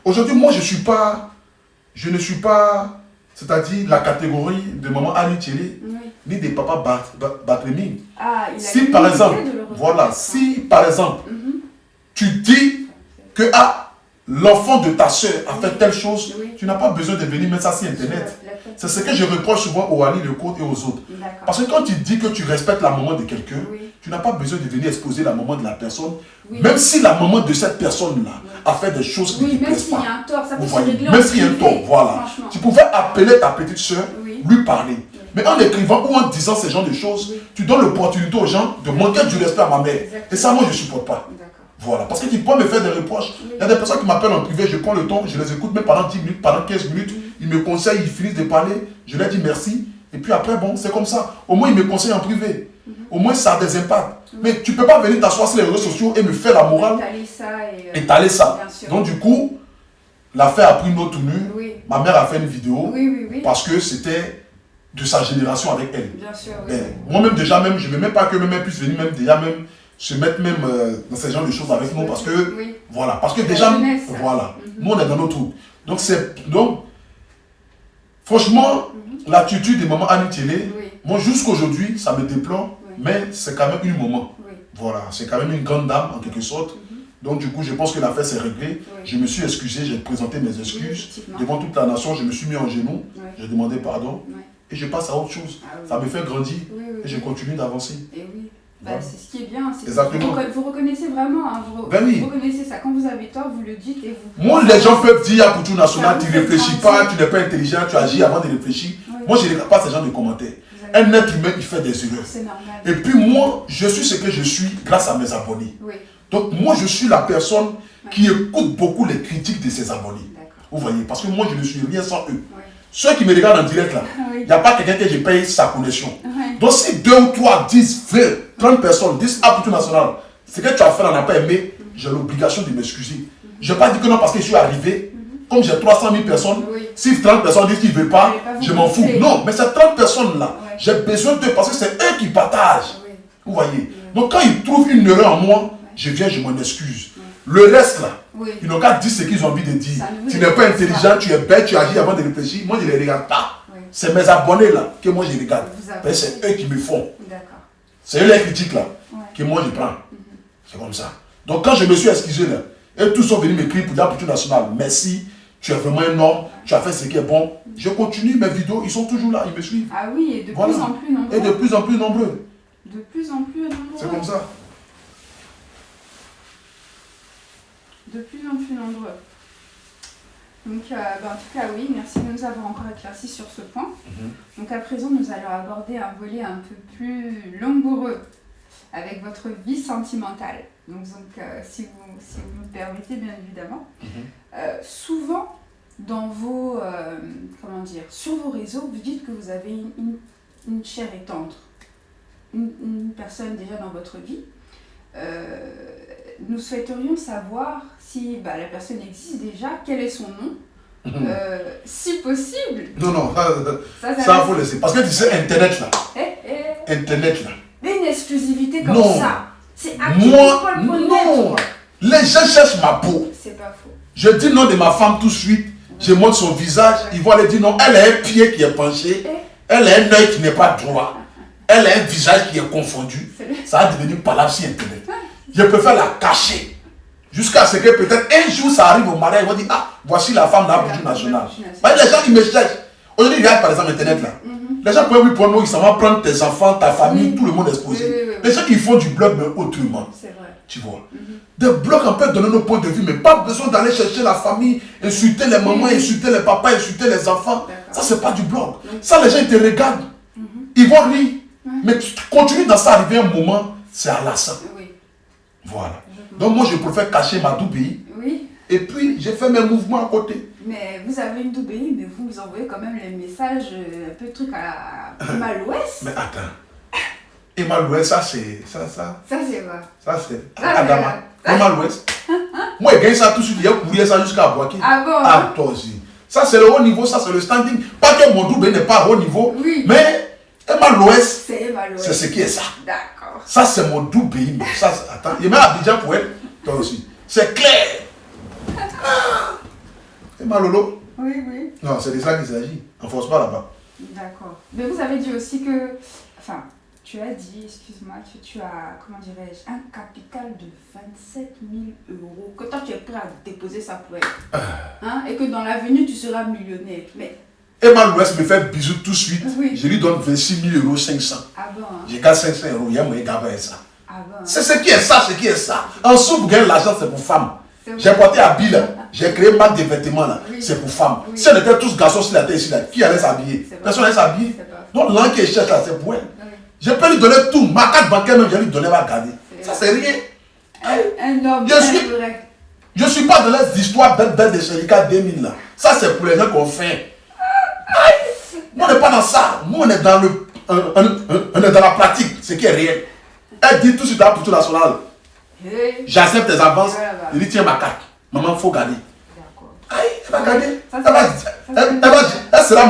Aujourd'hui, moi je ne suis pas, c'est-à-dire la catégorie de maman Annie Thierry, ni des papas Batréming. Si par exemple, voilà, si par exemple, tu dis que l'enfant de ta soeur a fait telle chose, tu n'as pas besoin de venir mettre ça sur Internet. C'est ce que je reproche souvent aux Ali, le Côte et aux autres. Parce que quand tu dis que tu respectes la maman de quelqu'un, tu n'as pas besoin de venir exposer la maman de la personne, même si la maman de cette personne-là a fait des choses qui ne te plaisent pas.
Même s'il y a un tort, ça peut
Vous
se
voyez,
régler
même s'il y a un tort, voilà. Tu pouvais appeler ta petite soeur, lui parler. Mais en écrivant ou en disant ce genre de choses, tu donnes l'opportunité aux gens de manquer du respect à ma mère. Et ça, moi, je ne supporte pas. Voilà, parce que tu peux me faire des reproches. Il y a des personnes qui m'appellent en privé, je prends le temps, je les écoute même pendant 10 minutes, pendant 15 minutes. Ils me conseillent, ils finissent de parler, je leur dis merci. Et puis après, bon, c'est comme ça. Au moins, ils me conseillent en privé. Au moins, ça a des impacts. Mais tu ne peux pas venir t'asseoir sur les réseaux sociaux et me faire la morale. Étaler ça. Donc du coup, l'affaire a pris une autre tournure. Ma mère a fait une vidéo parce que c'était de sa génération avec elle. Moi-même, déjà, même, je ne veux même pas que ma mère puisse venir même déjà même se mettre même dans ce genre de choses avec nous parce que voilà, parce que déjà voilà, nous on est dans notre trou. Donc franchement, l'attitude de maman Annie Thierry, moi jusqu'aujourd'hui ça me déplore, mais c'est quand même un moment. Voilà, c'est quand même une grande dame en quelque sorte. Donc du coup, je pense que l'affaire s'est réglée. Je me suis excusé, j'ai présenté mes excuses devant toute la nation, je me suis mis en genoux, j'ai demandé pardon et je passe à autre chose. Ça me fait grandir et je continue d'avancer.
C'est ce qui est bien.
Exactement.
Vous reconnaissez vraiment, hein, vous reconnaissez ça. Quand vous avez tort, vous le dites et vous...
Moi, les gens peuvent dire à Poutou National, tu ne réfléchis pas, tu n'es pas intelligent, tu agis avant de réfléchir. Moi, je ne regarde pas ce genre de commentaires. Un être humain, il fait des erreurs.
C'est normal.
Et puis moi, je suis ce que je suis grâce à mes abonnés. Donc moi, je suis la personne qui écoute beaucoup les critiques de ses abonnés. Vous voyez, parce que moi, je ne suis rien sans eux. Ceux qui me regardent en direct là, il n'y a pas quelqu'un que je paye sa connexion. Donc si 2 ou 3, 10, 20, 30 personnes disent à Poutou National, ce que tu as fait là n'a pas aimé, j'ai l'obligation de m'excuser. Je n'ai pas dit que non parce que je suis arrivé, comme j'ai 300 000 personnes, si 30 personnes disent qu'ils ne veulent pas, je m'en fous. Non, mais ces 30 personnes là, j'ai besoin d'eux parce que c'est eux qui partagent. Vous voyez. Donc quand ils trouvent une erreur en moi, je viens, je m'en excuse. Le reste là, ils n'ont qu'à dire ce qu'ils ont envie de dire. Tu n'es pas intelligent, tu es bête, tu agis avant de réfléchir. Moi, je ne les regarde pas. C'est mes abonnés là que moi je regarde. C'est eux qui me font. C'est eux les critiques là que moi je prends. C'est comme ça. Donc quand je me suis excusé là, et tous sont venus m'écrire pour dire Poutou National, merci, tu es vraiment un homme, tu as fait ce qui est bon. Je continue mes vidéos, ils sont toujours là, ils me suivent.
Ah oui, et de plus en plus nombreux.
Et de plus en plus nombreux.
De plus en plus nombreux.
C'est comme ça.
De plus en plus nombreux. Donc, en tout cas, oui, merci de nous avoir encore éclairci sur ce point. Donc, à présent, nous allons aborder un volet un peu plus langoureux avec votre vie sentimentale. Donc si vous me permettez, bien évidemment. Souvent, dans vos, sur vos réseaux, vous dites que vous avez une chère et tendre, une personne déjà dans votre vie. Nous souhaiterions savoir si la personne existe déjà, quel est son nom, si possible.
Non, ça faut laisser. Parce que tu sais, Internet là. Internet là.
Une exclusivité comme ça. C'est
moi, non. Les gens cherchent ma peau.
C'est pas faux.
Je dis non de ma femme tout de suite. Je montre son visage. Ils vont aller dire non. Elle a un pied qui est penché. Elle a un œil qui n'est pas droit. Elle a un visage qui est confondu. Ça va devenir palabre sur Internet. Je préfère la cacher. Jusqu'à ce que peut-être un jour ça arrive au mariage. Ils vont dire voici la femme d'un Poutou National. Les gens qui me cherchent. Aujourd'hui, regarde par exemple Internet là. Les gens peuvent prendre moi, ils s'en vont prendre tes enfants, ta famille, tout le monde exposé. Les gens qui font du blog, mais autrement. C'est vrai. Tu vois. Des blogs, on peut donner nos points de vue, mais pas besoin d'aller chercher la famille, insulter les mamans, insulter les papas, insulter les enfants. Ça, c'est pas du blog. Ça, les gens, ils te regardent. Ils vont rire. Mais continue dans ça, arriver un moment, c'est à lassant. Voilà. Donc moi, je préfère cacher ma doubéi.
Oui.
Et puis, j'ai fait mes mouvements à côté.
Mais vous avez une doubéi, mais vous envoyez quand même les messages, un peu de trucs à Emma l'Ouest.
Mais attends. Emma l'Ouest, ça c'est... Ça
c'est quoi?
Ça c'est... Adama. Emma l'Ouest. Moi, je gagne ça tout de suite. Il y a courrier ça jusqu'à Boaké.
Ah bon?
Ah, toi aussi. Ça c'est le haut niveau, ça c'est le standing. Pas que mon double n'est pas au niveau.
Oui.
Mais Emma l'Ouest,
c'est Emma l'Ouest.
C'est ce qui est ça.
D'accord.
Ça c'est mon double. Ça, attends. Il met Abidjan pour elle. Toi aussi. C'est clair. Ah. Emma Lolo?
Oui, oui.
Non, c'est de ça qu'il s'agit. On ne force pas là-bas.
D'accord. Mais vous avez dit aussi que... Enfin, tu as dit, excuse-moi, que tu as, comment dirais-je, un capital de 27 000 euros. Que toi, tu es prêt à déposer ça pour elle. Hein? Et que dans l'avenir, tu seras millionnaire. Mais...
Emma l'Ouest me fait bisou tout de suite.
Oui.
Je lui donne 26 000 euros 500.
Ah bon? Hein?
J'ai gagné 500 euros. Il y a moyen de gagner ça.
Ah bon? Hein?
C'est ce qui est ça, ce qui est ça. En sous, pour gagner l'argent, c'est pour femmes. J'ai porté à Bill, j'ai créé une marque de vêtements là, oui. C'est pour femmes. Oui. Si on était tous garçons sur la terre ici, là, qui allait s'habiller? Personne n'allait s'habiller. Donc l'an qui cherche là, c'est pour elle. Oui. Je peux lui donner tout, ma carte bancaire même, je lui donner, elle va garder. Ça c'est rien.
Un homme,
je suis pas dans les histoires belles de Sherika 2000 là. Ça c'est pour les gens qu'on fait. Moi on n'est pas dans ça. Nous on est dans le, on est dans la pratique, ce qui est réel. Elle dit tout de suite à la culture nationale. J'accepte tes avances, je lui tiens ma carte. Maman, il faut garder. D'accord. Aïe, elle va garder. Elle sera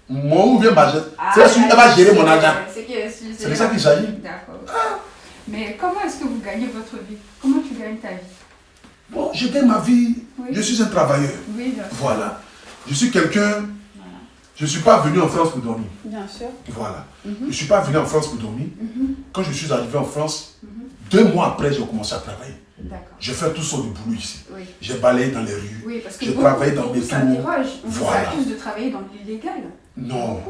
mon ou bien ma geste. Elle va gérer mon argent. C'est de ça qu'il s'agit.
D'accord. Mais comment est-ce que vous gagnez votre vie? Comment tu gagnes ta vie?
Bon, je gagne ma vie.
Oui.
Je suis un travailleur.
Oui, bien sûr.
Voilà. Je suis quelqu'un. Je ne suis pas venu en France pour dormir.
Bien sûr.
Voilà. Je ne suis pas venu en France pour dormir. Quand je suis arrivé en France, 2 mois après, j'ai commencé à travailler. Je fais tout sortes de boulot ici. Oui. J'ai balayé dans les rues.
Oui, parce que
j'ai travaillé dans les métros.
On vous accuse de travailler dans l'illégal.
Non.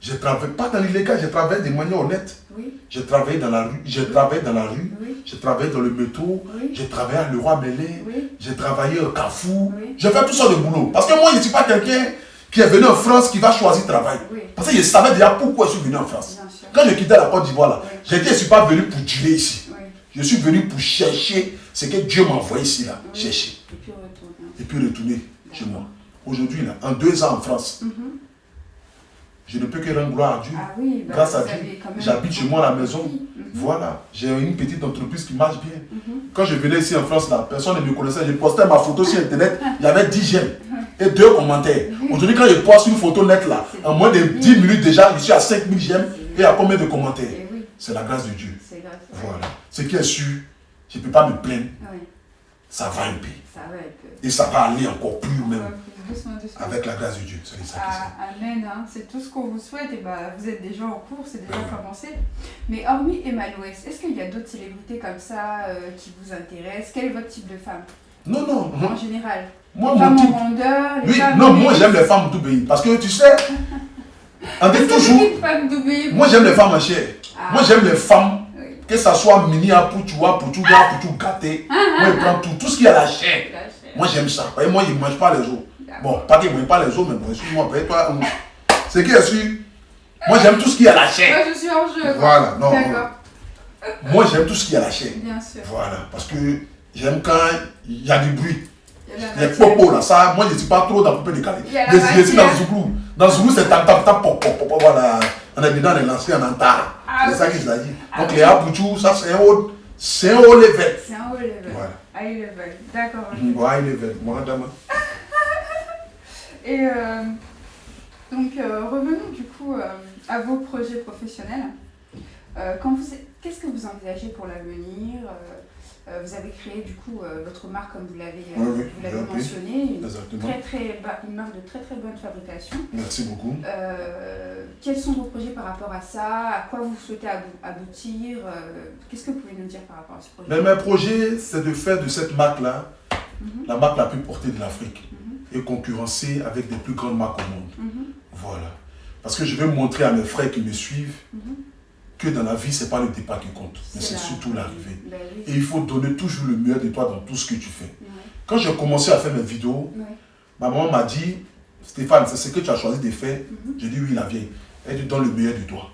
Je ne travaille pas dans l'illégal, j'ai travaillé de manière honnête.
Oui.
J'ai travaillé dans la rue. J'ai travaillé dans la rue.
Oui.
J'ai travaillé dans le métro.
Oui.
J'ai travaillé à Leroy Merlin.
Oui.
J'ai travaillé au Carrefour.
Oui.
J'ai fait tout sortes de boulot. Parce que moi, je ne suis pas quelqu'un qui est venu en France qui va choisir travail.
Oui.
Parce que je savais déjà pourquoi je suis venu en France. Quand je quittais la Côte d'Ivoire, là, oui. J'ai dit, je ne suis pas venu pour durer ici. Oui. Je suis venu pour chercher ce que Dieu m'a envoyé ici, là. Oui. Chercher. Et puis retourner chez moi. Aujourd'hui, là, en 2 ans en France, je ne peux que rendre gloire à Dieu.
Ah oui, bah
grâce à Dieu. J'habite chez moi à la maison. Voilà. J'ai une petite entreprise qui marche bien. Quand je venais ici en France, là, personne ne me connaissait. Je postais ma photo sur Internet, il y avait 10 j'aime et 2 commentaires. Aujourd'hui, quand je poste une photo nette là, en moins de 10 minutes déjà, je suis à 5000 j'aime et à combien de commentaires? C'est la grâce de Dieu. Voilà. Ce qui est sûr, je ne peux pas me plaindre. Ça va un peu. Et ça va aller encore plus même. Doucement. Avec la grâce de Dieu. C'est ça qui
amen. Hein. C'est tout ce qu'on vous souhaite. Et bah, vous êtes déjà en cours, c'est déjà commencé. Mais hormis Emma l'Ouest, est-ce qu'il y a d'autres célébrités comme ça qui vous intéressent? Quel est votre type de femme?
Non, non.
En général.
Moi,
les femmes en rondeur,
oui, non, moi j'aime les femmes tout pays. Parce que tu sais, on dit toujours. Moi j'aime les femmes en chair. Moi j'aime les femmes. Que ça soit mini à pouchoua, pouchouga, pouchou gâté. Moi je prends tout ce qui est à la chair. Moi j'aime ça. Et moi je ne mange pas les os. Bon, pas que je ne mange pas les os, mais bon, excuse-moi, toi, ce qui est sûr, moi j'aime tout ce qui est à la chair.
Moi je suis en jeu.
Voilà, non. Moi j'aime tout ce qui est à la chair.
Bien sûr.
Voilà, parce que j'aime quand il y a du bruit. Les popos là, ça, moi je ne suis pas trop dans le peu de calé. Je suis dans le Zouglou. Dans le Zouglou, c'est tap, voilà. On est dedans les lancers en antara. C'est ça qu'il s'agit. Donc les abouchous, ça c'est un haut level.
C'est un haut level.
Voilà.
High level, d'accord.
High level, moi dama.
Et donc revenons du coup à vos projets professionnels. Qu'est-ce que vous envisagez pour l'avenir? Vous avez créé du coup votre marque comme vous l'avez mentionné, une marque de très très bonne fabrication.
Merci beaucoup.
Quels sont vos projets par rapport à ça? À quoi vous souhaitez aboutir? Qu'est-ce que vous pouvez nous dire par rapport à ce projet?
Mais mes projets, c'est de faire de cette marque-là la marque la plus portée de l'Afrique et concurrencer avec des plus grandes marques au monde. Voilà. Parce que je veux montrer à mes frères qui me suivent que dans la vie, ce n'est pas le départ qui compte, mais c'est surtout l'arrivée. Et il faut donner toujours le meilleur de toi dans tout ce que tu fais. Quand j'ai commencé à faire mes vidéos, ma maman m'a dit, Stéphane, c'est ce que tu as choisi de faire. J'ai dit oui, la vieille. Elle te donne le meilleur de toi.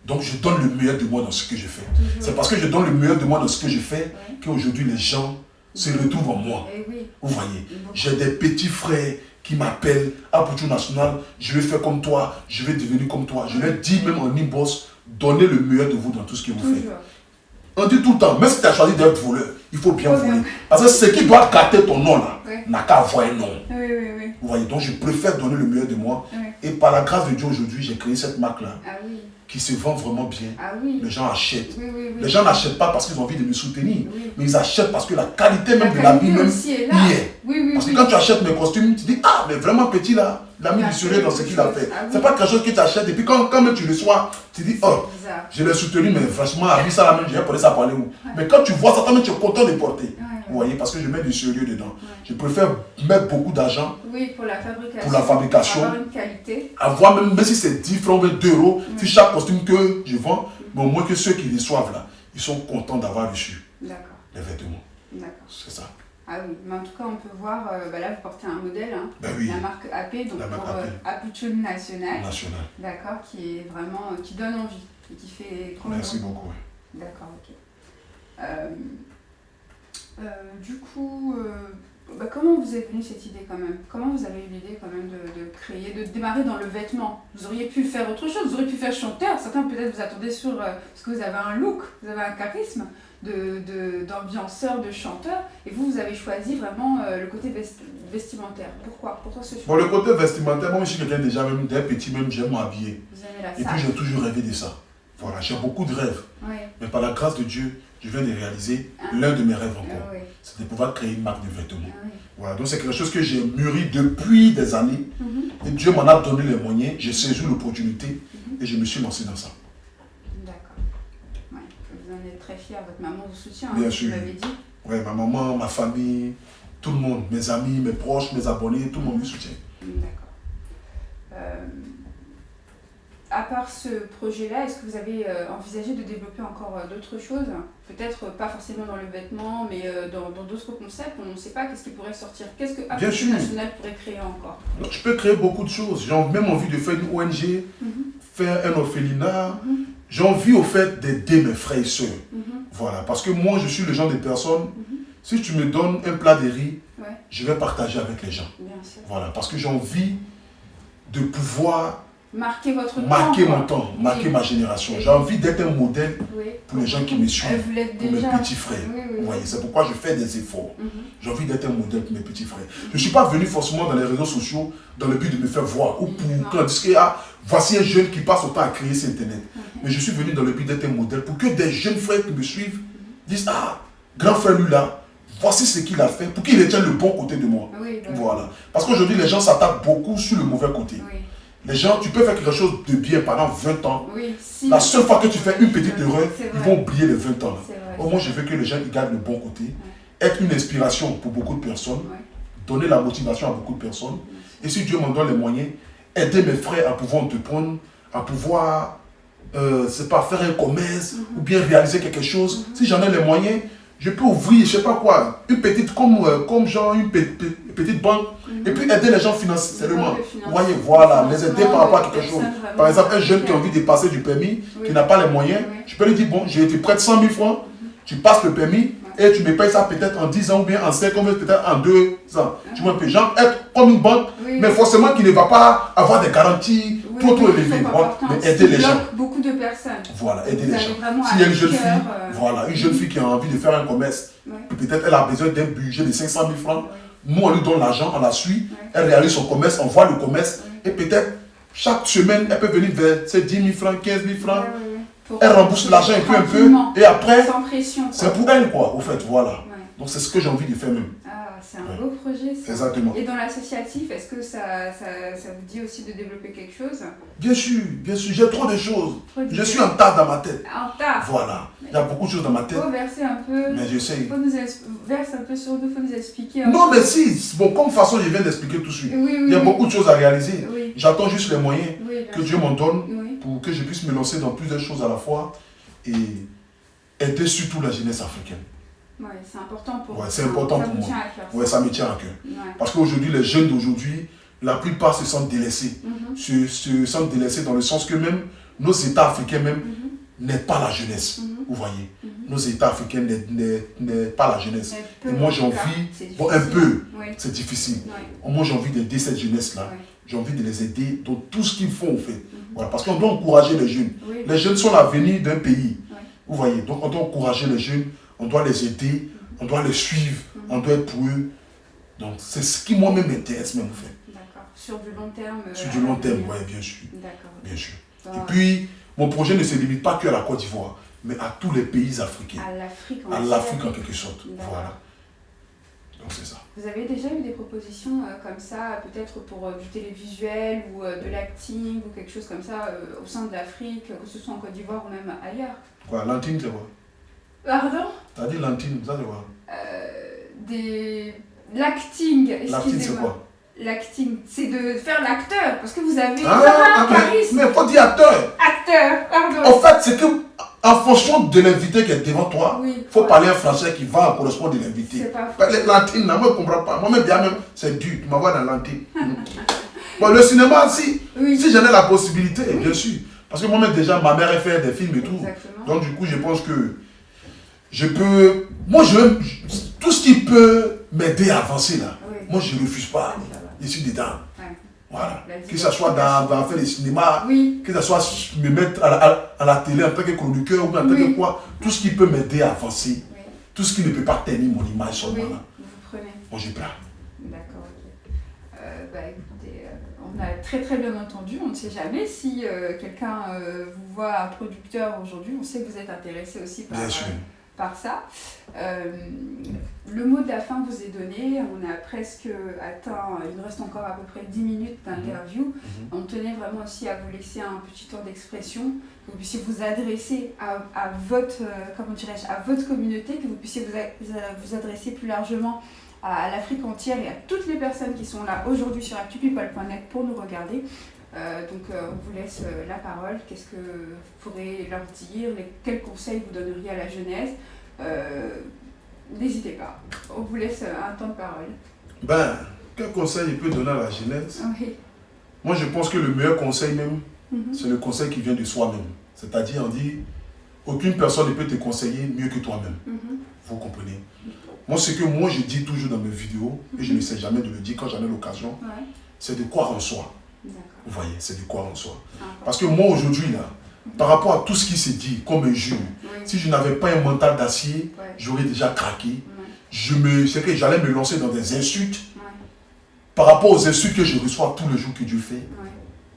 Donc je donne le meilleur de moi dans ce que je fais. C'est parce que je donne le meilleur de moi dans ce que je fais qu'aujourd'hui les gens se retrouvent en moi. Vous voyez, j'ai des petits frères qui m'appellent à Poutou National, je vais faire comme toi, je vais devenir comme toi. Je leur dis même en inbox, donnez le meilleur de vous dans tout ce que vous faites. On dit tout le temps, même si tu as choisi d'être voleur, il faut bien voler. Parce que ce qui doit gâter ton nom là, n'a qu'à avoir un nom. Vous voyez, donc je préfère donner le meilleur de moi. Et par la grâce de Dieu aujourd'hui, j'ai créé cette marque là. Qui se vend vraiment bien. Les gens achètent. Les gens n'achètent pas parce qu'ils ont envie de me soutenir, mais ils achètent parce que la qualité même de l'habit même y est. Parce que quand tu achètes mes costumes, tu dis, ah, mais vraiment petit là, l'ami du sérieux dans ce qu'il a fait. C'est pas quelque chose que tu achètes et puis quand même tu le sois, tu dis, oh, je l'ai soutenu, mais franchement, avec ça là même, j'ai porté ça pour aller où. Mais quand tu vois ça, toi-même tu es content de porter. Vous voyez, parce que je mets du sérieux dedans. Je préfère mettre beaucoup d'argent
pour la fabrication.
Pour la fabrication.
Avoir une qualité.
Avoir même si c'est 10 francs, 20 euros, si chaque costume que je vends, mais au moins que ceux qui reçoivent là, ils sont contents d'avoir reçu les vêtements. C'est ça.
Ah oui, mais en tout cas, on peut voir, là vous portez un modèle, hein, la marque AP, donc pour Apouchoun National. D'accord, qui est vraiment, qui donne envie et qui fait trop
Merci beaucoup.
D'accord, ok. Du coup, comment vous est venue cette idée quand même? Comment vous avez eu l'idée quand même de créer, de démarrer dans le vêtement? Vous auriez pu faire autre chose, vous auriez pu faire chanteur. Certains peut-être vous attendaient sur, parce que vous avez un look, vous avez un charisme d'ambianceur, de chanteur, et vous avez choisi vraiment le côté vestimentaire. Pourquoi ce choix?
Bon, le côté vestimentaire, moi je suis quelqu'un déjà, même dès petit, même j'aime m'habiller.
Vous aimez la
Et puis j'ai toujours rêvé de ça. Voilà, j'ai beaucoup de rêves. Mais par la grâce de Dieu, je viens de réaliser l'un de mes rêves encore. C'est de pouvoir créer une marque de vêtements. Voilà, donc c'est quelque chose que j'ai mûri depuis des années. Et Dieu m'en a donné les moyens, j'ai saisi l'opportunité et je me suis lancé dans ça.
D'accord. Vous en êtes très fiers, votre maman vous soutient,
bien sûr.
Vous m'avez dit.
Oui, ma maman, ma famille, tout le monde, mes amis, mes proches, mes abonnés, tout le monde me soutient.
D'accord. À part ce projet-là, est-ce que vous avez envisagé de développer encore d'autres choses? Peut-être pas forcément dans le vêtement, mais dans d'autres concepts. On ne sait pas qu'est-ce qui pourrait sortir. Qu'est-ce que Apouchoun National pourrait créer encore?
Donc, je peux créer beaucoup de choses. J'ai même envie de faire une ONG, faire un orphelinat. J'ai envie au fait d'aider mes frères et sœurs. Voilà, parce que moi, je suis le genre de personne, si tu me donnes un plat de riz, je vais partager avec les gens.
Bien sûr.
Voilà, parce que j'ai envie de pouvoir
marquer votre temps.
Marquer mon temps, marquer ma génération. J'ai envie d'être un modèle pour les gens qui me suivent, pour mes petits frères. Vous voyez, c'est pourquoi je fais des efforts. J'ai envie d'être un modèle pour mes petits frères. Je ne suis pas venu forcément dans les réseaux sociaux dans le but de me faire voir ou pour qu'on dise que voici un jeune qui passe autant à créer sur Internet. Mais je suis venu dans le but d'être un modèle pour que des jeunes frères qui me suivent disent, ah, grand frère lui là, voici ce qu'il a fait, pour qu'il retienne le bon côté de moi. Voilà. Parce qu'aujourd'hui, les gens s'attaquent beaucoup sur le mauvais côté. Les gens, tu peux faire quelque chose de bien pendant 20 ans. La seule fois que tu fais une petite erreur, ils vont oublier les 20 ans. Au moins, je veux que les gens ils gardent le bon côté, être une inspiration pour beaucoup de personnes, donner la motivation à beaucoup de personnes. Et si Dieu m'en donne les moyens, aider mes frères à pouvoir entreprendre, à pouvoir, c'est pas faire un commerce ou bien réaliser quelque chose. Si j'en ai les moyens, je peux ouvrir, je sais pas quoi, une petite, comme genre une petite banque, et puis aider les gens financièrement. Vous voyez, voilà, les aider par rapport à quelque chose. Par exemple, un jeune qui a envie de passer du permis, qui n'a pas les moyens, je peux lui dire, bon, je te prête 100 000 francs, tu passes le permis, et tu me payes ça peut-être en 10 ans ou bien en 5 ans, peut-être en 2 ans. Tu me payes, genre, être comme une banque, mais forcément qui ne va pas avoir des garanties trop élevées. Mais aider les gens.
Beaucoup de personnes.
Voilà, aider les gens. S'il y a une jeune fille, voilà, une jeune fille qui a envie de faire un commerce, peut-être elle a besoin d'un budget de 500 000 francs, nous on lui donne l'argent, on la suit, elle réalise son commerce, on voit le commerce, et peut-être chaque semaine, elle peut venir vers 10 000 francs, 15 000 francs. Elle rembourse l'argent un peu, et après, c'est pour elle, quoi, au fait, voilà. Donc c'est ce que j'ai envie de faire même.
Ah, c'est un beau projet, ça.
Exactement.
Et dans l'associatif, est-ce que ça vous dit aussi de développer quelque chose?
Bien sûr, j'ai trop de choses. Je suis en tas dans ma tête.
En tas.
Voilà, il y a beaucoup de choses dans ma tête.
Il faut verser un peu.
Mais je sais.
Verse un peu sur nous, il faut nous expliquer.
Non, mais si, bon, comme façon, je viens d'expliquer tout de suite. Il y a beaucoup de choses à réaliser. J'attends juste les moyens que Dieu m'en donne pour que je puisse me lancer dans plusieurs choses à la fois et aider surtout la jeunesse africaine.
Oui, c'est important pour
moi. C'est important pour moi.
Ouais,
ça me tient à cœur. Parce qu'aujourd'hui, les jeunes d'aujourd'hui, la plupart se sentent délaissés. Se sentent délaissés dans le sens que même nos États africains même n'aident pas la jeunesse. Vous voyez, nos États africains n'aident pas la jeunesse. Et moi j'ai envie, bon, un peu, c'est difficile. Moi j'ai envie d'aider cette jeunesse-là. J'ai envie de les aider dans tout ce qu'ils font, en fait. Voilà, parce qu'on doit encourager les jeunes. Les jeunes sont l'avenir d'un pays. Vous voyez, donc on doit encourager les jeunes, on doit les aider, on doit les suivre, on doit être pour eux. Donc c'est ce qui moi-même m'intéresse même, en fait.
D'accord. Sur du long terme.
Sur du long terme, oui, bien sûr.
D'accord.
Bien sûr. Et puis, mon projet ne se limite pas que à la Côte d'Ivoire, mais à tous les pays africains.
À l'Afrique en
À l'Afrique en quelque sorte. Voilà. Donc c'est ça.
Vous avez déjà eu des propositions comme ça, peut-être pour du télévisuel ou de l'acting ou quelque chose comme ça au sein de l'Afrique, que ce soit en Côte d'Ivoire ou même ailleurs?
Quoi, l'antine, c'est quoi?
Pardon?
T'as dit l'antine, ça c'est quoi?
L'acting, excusez-moi.
L'acting, c'est quoi?
L'acting, c'est de faire l'acteur, parce que vous avez
un
charisme.
Mais il faut dire acteur.
Acteur, pardon.
En fait, c'est que en fonction de l'invité qui est devant toi, il faut parler un français qui va correspondre de l'invité.
C'est pas
faux. Les lentines, moi je ne comprends pas. Moi-même, bien même, c'est dur. Tu m'envoies dans la lentille. Bon, le cinéma, si j'en ai la possibilité, bien sûr. Parce que moi-même, déjà, ma mère a fait des films et tout.
Exactement.
Donc, du coup, je pense que je peux. Moi, tout ce qui peut m'aider à avancer là, moi, je ne refuse pas. Je suis dedans. Voilà. Que ce soit dans faire le cinéma, que ce soit me mettre à la télé en tant que chroniqueur ou en tant que quoi, tout ce qui peut m'aider à avancer, tout ce qui ne peut pas tenir mon image sur moi là.
Vous prenez.
Moi j'ai peur.
D'accord, ok. Écoutez, on a très très bien entendu, on ne sait jamais si quelqu'un vous voit un producteur aujourd'hui, on sait que vous êtes intéressé aussi par ça. Le mot de la fin vous est donné, on a presque atteint, il nous reste encore à peu près 10 minutes d'interview. On tenait vraiment aussi à vous laisser un petit temps d'expression, que vous puissiez vous adresser à votre, comment dirais-je, à votre communauté, que vous puissiez vous adresser plus largement à l'Afrique entière et à toutes les personnes qui sont là aujourd'hui sur actupeople.net pour nous regarder. Donc on vous laisse la parole. Qu'est-ce que vous pourrez leur dire, quels conseils vous donneriez à la jeunesse? N'hésitez pas, on vous laisse un temps de parole.
Quel conseil il peut donner à la jeunesse? Moi je pense que le meilleur conseil même, c'est le conseil qui vient de soi-même. C'est-à-dire on dit, aucune personne ne peut te conseiller mieux que toi-même. Vous comprenez? Moi ce que moi je dis toujours dans mes vidéos, et je ne sais jamais de le dire quand j'en ai l'occasion, c'est de croire en soi. Vous voyez, c'est de croire en soi. Parce que moi aujourd'hui là, par rapport à tout ce qui s'est dit comme un juge, si je n'avais pas un mental d'acier, j'aurais déjà craqué. C'est que j'allais me lancer dans des insultes. Par rapport aux insultes que je reçois tous les jours que Dieu fait.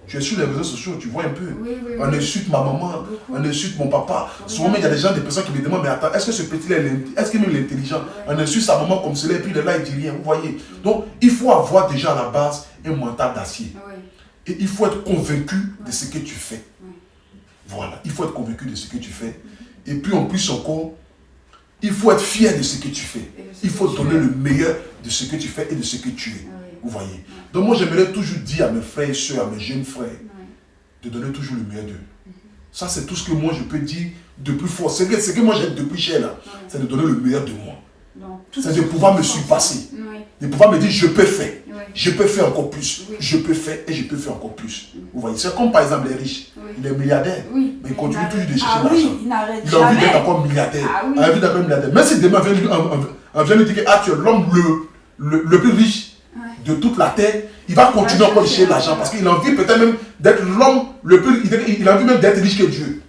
Tu es sur les réseaux sociaux, tu vois un peu. On insulte ma maman, on insulte mon papa. Souvent, il y a des personnes qui me demandent, mais attends, est-ce que ce petit-là, est-ce qu'il est intelligent? On insulte sa maman comme cela, et puis il est là, il dit rien, vous voyez. Donc, il faut avoir déjà à la base un mental d'acier. Et il faut être convaincu de ce que tu fais. Voilà, il faut être convaincu de ce que tu fais. Et puis en plus encore, il faut être fier de ce que tu fais. Il faut donner le meilleur de ce que tu fais et de ce que tu es. Vous voyez. Donc moi j'aimerais toujours dire à mes frères et soeurs, à mes jeunes frères, de donner toujours le meilleur d'eux. Ça c'est tout ce que moi je peux dire de plus fort. C'est que moi j'aime depuis cher là, c'est de donner le meilleur de moi. C'est de pouvoir me surpasser. De pouvoir me dire je peux faire. Je peux faire encore plus. Je peux faire et je peux faire encore plus. Vous voyez, c'est comme par exemple les riches. Il est milliardaire, mais il continue toujours de chercher l'argent. Il a envie d'être encore milliardaire. Il a envie d'être milliardaire. Même si demain on vient lui dire que tu es l'homme le plus riche de toute la terre, il va continuer encore de chercher l'argent parce qu'il a envie peut-être même d'être l'homme le plus. Il a envie même d'être riche que Dieu.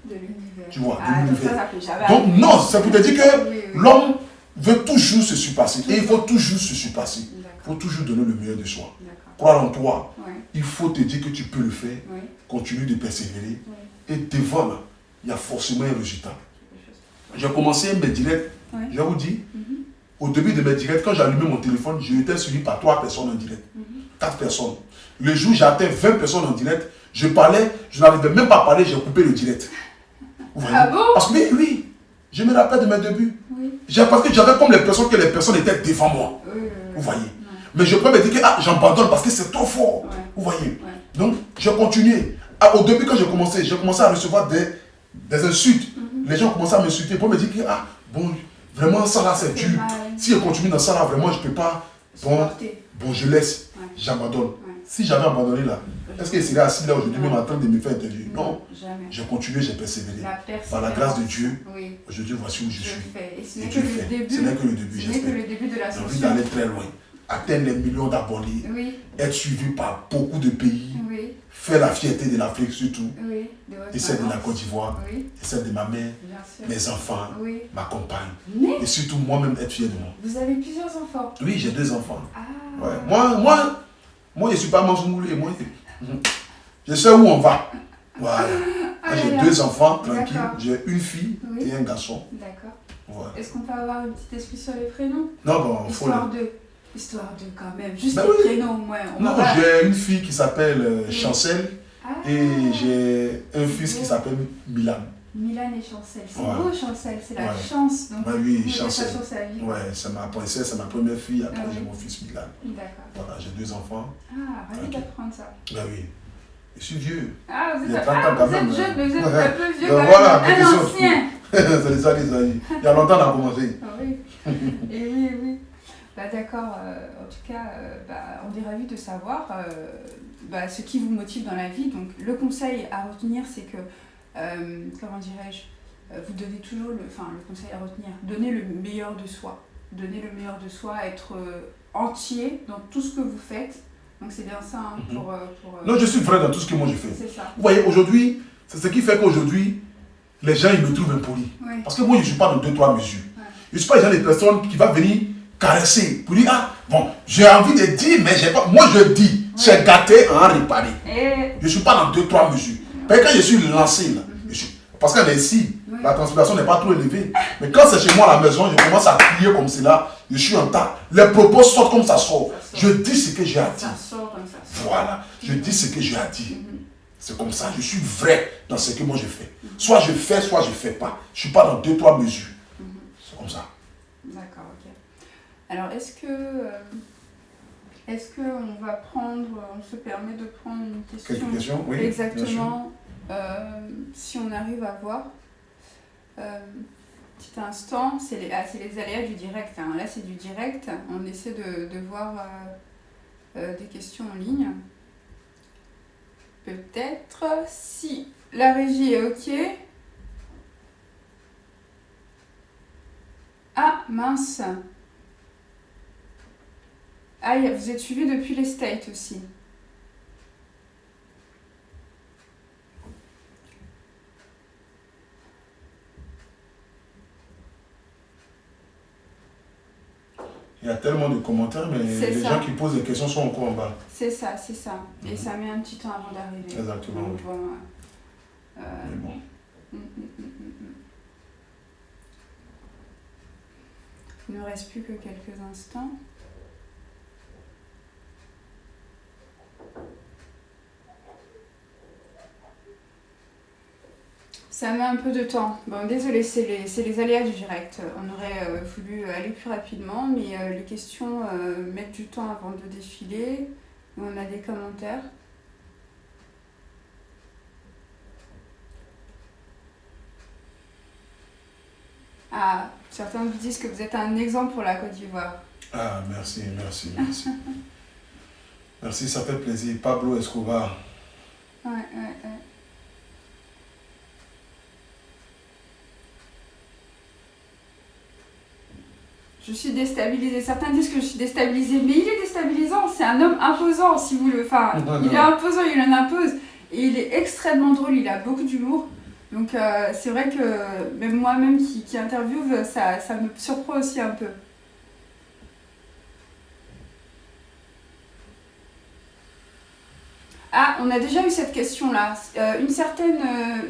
Tu vois, de l'univers. Donc non, ça peut te dire que l'homme veut toujours se surpasser. Et il faut toujours se surpasser. Il faut toujours donner le meilleur de soi. Croire en toi. Il faut te dire que tu peux le faire. Continue de persévérer. Et devant là, il y a forcément un résultat. J'ai commencé mes directs, je vous dis, au début de mes directs, quand j'allumais mon téléphone, je étais suivi par 3 personnes en direct. 4 personnes. Le jour où j'ai atteint 20 personnes en direct, je parlais, je n'arrivais même pas à parler, j'ai coupé le direct. Vous voyez?
Ah bon?
Parce que oui, je me rappelle de mes débuts. Parce que j'avais comme l'impression que les personnes étaient devant moi. Vous voyez? Mais je peux me dire que j'abandonne parce que c'est trop fort. Vous voyez? Donc, je continuais. Au début, quand j'ai commencé à recevoir des insultes. Les gens commençaient à m'insulter pour me dire que, bon, vraiment, ça là, c'est dur. Si je continue dans ça là, vraiment, je ne peux pas. Bon, je laisse, j'abandonne. Si j'avais abandonné là, Est-ce qu'il serait assis là aujourd'hui même en train de me faire interviewer? Non.
Jamais.
J'ai continué, j'ai persévéré. Par la grâce de Dieu, aujourd'hui voici où je suis.
Et ce
Et
n'est
Dieu
que
fait.
le début.
Ce n'est que le début,
Ce n'est que le
j'espère.
début de la
J'ai envie
solution.
d'aller très loin. Atteindre les millions d'abonnés.
Oui.
Être suivi par beaucoup de pays.
Oui.
Faire la fierté de l'Afrique surtout.
Oui. De votre
Et celle de la
maman.
Côte d'Ivoire.
Oui.
Et celle de ma mère.
Bien sûr.
Mes enfants.
Oui.
Ma compagne.
Mais
Et surtout moi-même être fier de moi.
vous avez plusieurs enfants.
Oui, j'ai 2 enfants.
Ah.
Ouais. Moi, je ne suis pas mangemoulé. Moi, je sais où on va. Voilà.
Ah,
J'ai
là, là.
2 enfants tranquilles.
D'accord.
J'ai une fille
Oui.
et un garçon.
D'accord.
Voilà.
Est-ce qu'on peut avoir une petite excuse sur les prénoms?
Non, bon, faut
Histoire de quand même. Juste
Ben
les
oui.
prénoms au moins. On
Non,
va-
j'ai une fille qui s'appelle Chancel
Ah.
et j'ai un fils qui s'appelle Milan.
Milan et Chancel. C'est
Ouais.
beau, Chancel. C'est la
Ouais.
chance. Donc,
Ouais, oui,
vous mettez ça
Chancel.
sur sa vie.
Ouais, c'est ma princesse, c'est ma première fille. Après,
Ah oui.
j'ai mon fils Milan.
D'accord.
Voilà, j'ai 2 enfants.
Ah, ravi
Ok.
d'apprendre ça.
Ben oui. Je suis vieux.
Ah, vous
Il y a
êtes,
30 ans quand
vous êtes
même,
jeune, mais vous êtes
Ouais.
un peu vieux
Donc
quand
voilà,
même.
quelque
Un
chose.
ancien.
C'est ça les amis. Il y a longtemps on a commencé.
Ah oui. Et oui, oui. Bah, d'accord. En tout cas, on est ravis de savoir ce qui vous motive dans la vie. Donc, le conseil à retenir, c'est que, comment dirais-je, vous devez toujours, le conseil à retenir, donner le meilleur de soi. Donner le meilleur de soi, être entier dans tout ce que vous faites. Donc, c'est bien ça hein, pour
Non, je suis vrai dans tout ce que moi je fais.
c'est ça.
Vous voyez, aujourd'hui, c'est ce qui fait qu'aujourd'hui, les gens ils me trouvent impoli.
Oui.
Parce que moi, je ne suis pas dans 2-3 mesures.
Ouais.
Je ne suis pas genre des personnes qui vont venir caresser pour dire, ah, bon, j'ai envie de dire, mais j'ai pas. Moi, je dis, c'est gâté à en réparer.
Et...
Je ne suis pas dans 2-3 mesures. Parce que quand je suis lancé, là, parce que ici, la transpiration n'est pas trop élevée. Mais quand c'est chez moi à la maison, je commence à crier comme cela, je suis en tas. Les propos sortent comme ça sort. Je dis ce que j'ai à dire.
Ça sort comme ça.
Voilà, je dis ce que j'ai à dire. C'est comme ça, je suis vrai dans ce que moi je fais. Soit je fais, soit je ne fais pas. Je ne suis pas dans 2-3 mesures. C'est comme ça.
D'accord, ok. Alors, est-ce qu'on va prendre, on se permet de prendre une question?
Quelques questions, oui.
Exactement. Si on arrive à voir. Petit instant, c'est les aléas du direct. Hein. Là, c'est du direct. On essaie de voir des questions en ligne. Peut-être si la régie est OK. Ah, mince. Ah, vous êtes suivi depuis les States aussi.
Il y a tellement de commentaires, mais les gens qui posent des questions sont encore en bas.
C'est ça, c'est ça. Et ça met un petit temps avant d'arriver.
Exactement.
Donc, bon,
Mais bon.
Il ne reste plus que quelques instants. Ça met un peu de temps. Bon, désolé, c'est les aléas du direct. On aurait voulu aller plus rapidement, mais les questions mettent du temps avant de défiler. On a des commentaires. Ah, certains vous disent que vous êtes un exemple pour la Côte d'Ivoire.
Ah, merci. Merci, ça fait plaisir. Pablo Escobar.
Ouais. Je suis déstabilisée. Certains disent que je suis déstabilisée, mais il est déstabilisant. C'est un homme imposant, si vous le... Enfin, il est imposant, il en impose. Et il est extrêmement drôle, il a beaucoup d'humour. Donc c'est vrai que même moi-même qui interviewe, ça me surprend aussi un peu. Ah, on a déjà eu cette question-là. Une certaine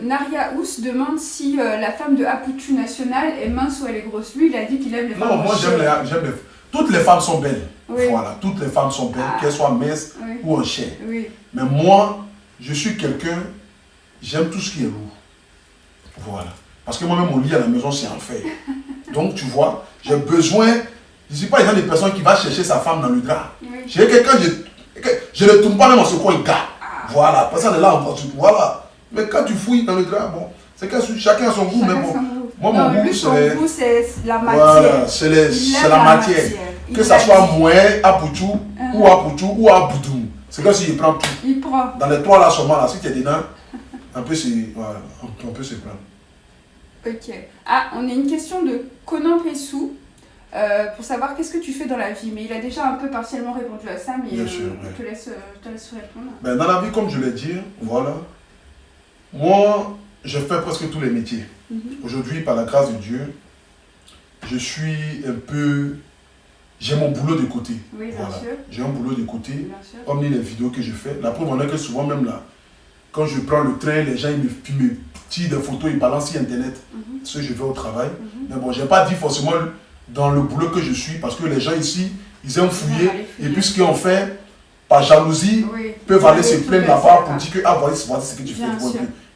Naria Ous demande si la femme de Aputu National est mince ou elle est grosse. Lui, il a dit qu'il aime les femmes.
Non, moi j'aime les... Toutes les femmes sont belles.
Oui.
Voilà, toutes les femmes sont belles, qu'elles soient minces ou en chair.
Oui.
Mais moi, je suis quelqu'un, j'aime tout ce qui est lourd. Voilà. Parce que moi-même, mon lit à la maison, c'est en fer. Donc, tu vois, j'ai besoin... Je ne suis pas le genre de personne qui va chercher sa femme dans le drap.
Oui.
J'ai quelqu'un, je ne tourne pas même en ce coin gars. Voilà, personne n'est là en partout. Voilà. Mais quand tu fouilles dans le drap, bon, c'est que chacun a son goût, mais bon. Moi, mon goût,
c'est la matière.
Voilà, c'est la matière. Que ça soit moi, Aputu, ou Aputu, ou Aboudou. C'est comme s'il prend tout.
Il prend.
Dans les 3 là, seulement là, si tu es dedans, un peu c'est voilà, on peut se prendre.
Ok. Ah, on a une question de Conan Pessou pour savoir qu'est-ce que tu fais dans la vie. Mais il a déjà un peu partiellement répondu à ça, mais
Bien sûr,
je te laisse répondre.
Ben, dans la vie, comme je l'ai dit, voilà, moi, je fais presque tous les métiers. Aujourd'hui, par la grâce de Dieu, je suis un peu... J'ai mon boulot de côté.
Oui, bien
voilà.
sûr.
J'ai un boulot de côté,
Bien sûr.
comme les vidéos que je fais. La preuve en est que souvent, même là, quand je prends le train, les gens ils me tirent des photos, ils balancent sur Internet ce que je fais au travail. Mais bon, je n'ai pas dit forcément dans le boulot que je suis, parce que les gens ici, ils aiment fouiller. Et puis ce qu'ils ont fait, par jalousie, peuvent aller se plaindre là-bas pour dire que, ah, voici ce que tu fais.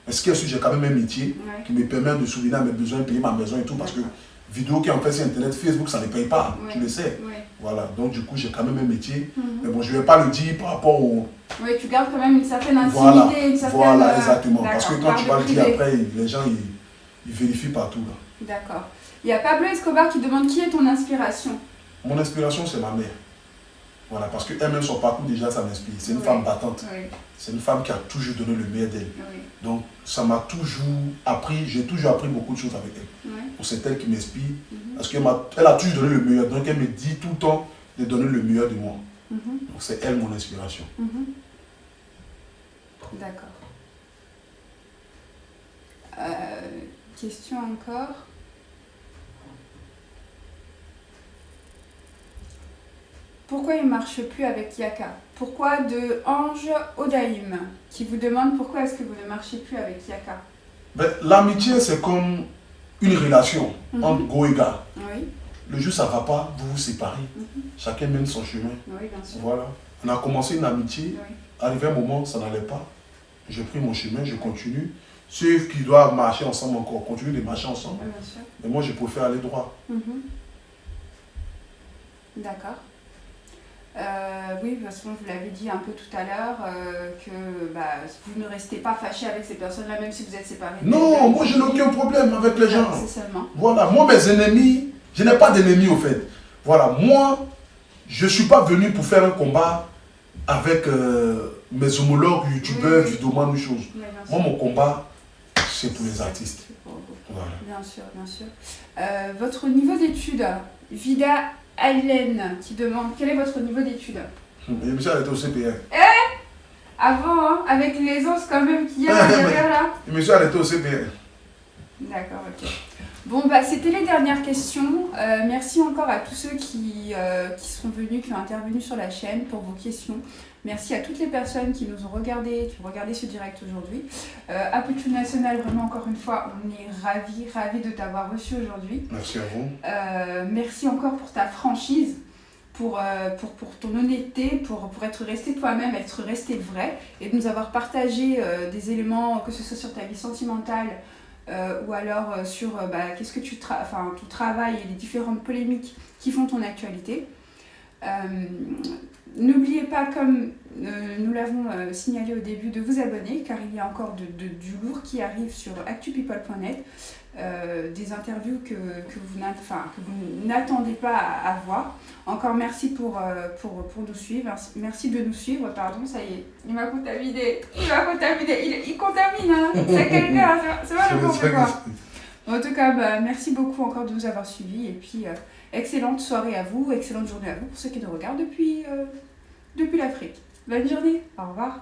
Mais ce qui est sûr, j'ai quand même un métier qui me permet de souvenir à mes besoins, payer ma maison et tout, parce que vidéo qui est en fait sur Internet, Facebook, ça ne paye pas, tu le sais. Voilà, donc du coup, j'ai quand même un métier. Mais bon, je ne vais pas le dire par rapport au...
Oui, tu gardes quand même une certaine intimité, une certaine...
Voilà, exactement. Parce que quand tu vas le dire après, les gens, ils vérifient partout.
D'accord. Il y a Pablo Escobar qui demande qui est ton inspiration.
Mon inspiration, c'est ma mère. Voilà, parce qu'elle-même, son parcours, déjà, ça m'inspire. C'est une femme battante. C'est une femme qui a toujours donné le meilleur d'elle. Donc, ça m'a toujours appris, j'ai toujours appris beaucoup de choses avec elle. Donc, c'est elle qui m'inspire. Parce qu'elle a toujours donné le meilleur. Donc, elle me dit tout le temps de donner le meilleur de moi. Donc, c'est elle mon inspiration.
D'accord. Question encore. Pourquoi il ne marche plus avec Yaka? Pourquoi de Ange Odaïm qui vous demande pourquoi est-ce que vous ne marchez plus avec Yaka?
Ben, l'amitié, c'est comme une relation entre go et gars. Le jour ça ne va pas, vous vous séparez. Chacun mène son chemin.
Oui, bien sûr.
Voilà. On a commencé une amitié. Arrivé un moment, ça n'allait pas. J'ai pris mon chemin, je continue. Ceux qui doivent marcher ensemble encore, continuent de marcher ensemble.
Bien sûr.
Mais moi, je préfère aller droit.
D'accord. Oui, de toute façon, vous l'avez dit un peu tout à l'heure, que vous ne restez pas fâché avec ces personnes-là, même si vous êtes séparés.
Non, moi, je n'ai aucun problème avec les gens.
C'est seulement.
Voilà, moi, mes ennemis, je n'ai pas d'ennemis, au fait. Voilà, moi, je ne suis pas venu pour faire un combat avec mes homologues, youtubeurs, vidéomans, ou choses. Moi, mon combat, c'est pour les artistes. Voilà.
Bien sûr, bien sûr. Votre niveau d'études, Vida Allen qui demande quel est votre niveau d'études.
Et monsieur a été au CPR.
Avant, hein, avec les os quand même qu'il y a derrière là.
Et monsieur a été au CPR.
D'accord, ok. Bon, c'était les dernières questions. Merci encore à tous ceux qui sont venus, qui ont intervenu sur la chaîne pour vos questions. Merci à toutes les personnes qui nous ont regardé, qui ont regardé ce direct aujourd'hui. Apple National, vraiment encore une fois, on est ravis de t'avoir reçu aujourd'hui.
Merci à vous.
Merci encore pour ta franchise, pour ton honnêteté, pour être resté toi-même, être resté vrai et de nous avoir partagé des éléments, que ce soit sur ta vie sentimentale, ou alors sur qu'est-ce que ton travail et les différentes polémiques qui font ton actualité. N'oubliez pas, comme nous l'avons signalé au début, de vous abonner car il y a encore du lourd qui arrive sur actupeople.net, des interviews que vous n'attendez pas à voir. Encore merci pour nous suivre, merci de nous suivre, pardon, ça y est, il m'a contaminé, il contamine, hein, c'est quelqu'un, c'est pas n'importe quoi. En tout cas, merci beaucoup encore de nous avoir suivis et puis excellente soirée à vous, excellente journée à vous pour ceux qui nous regardent depuis l'Afrique. Bonne journée, au revoir.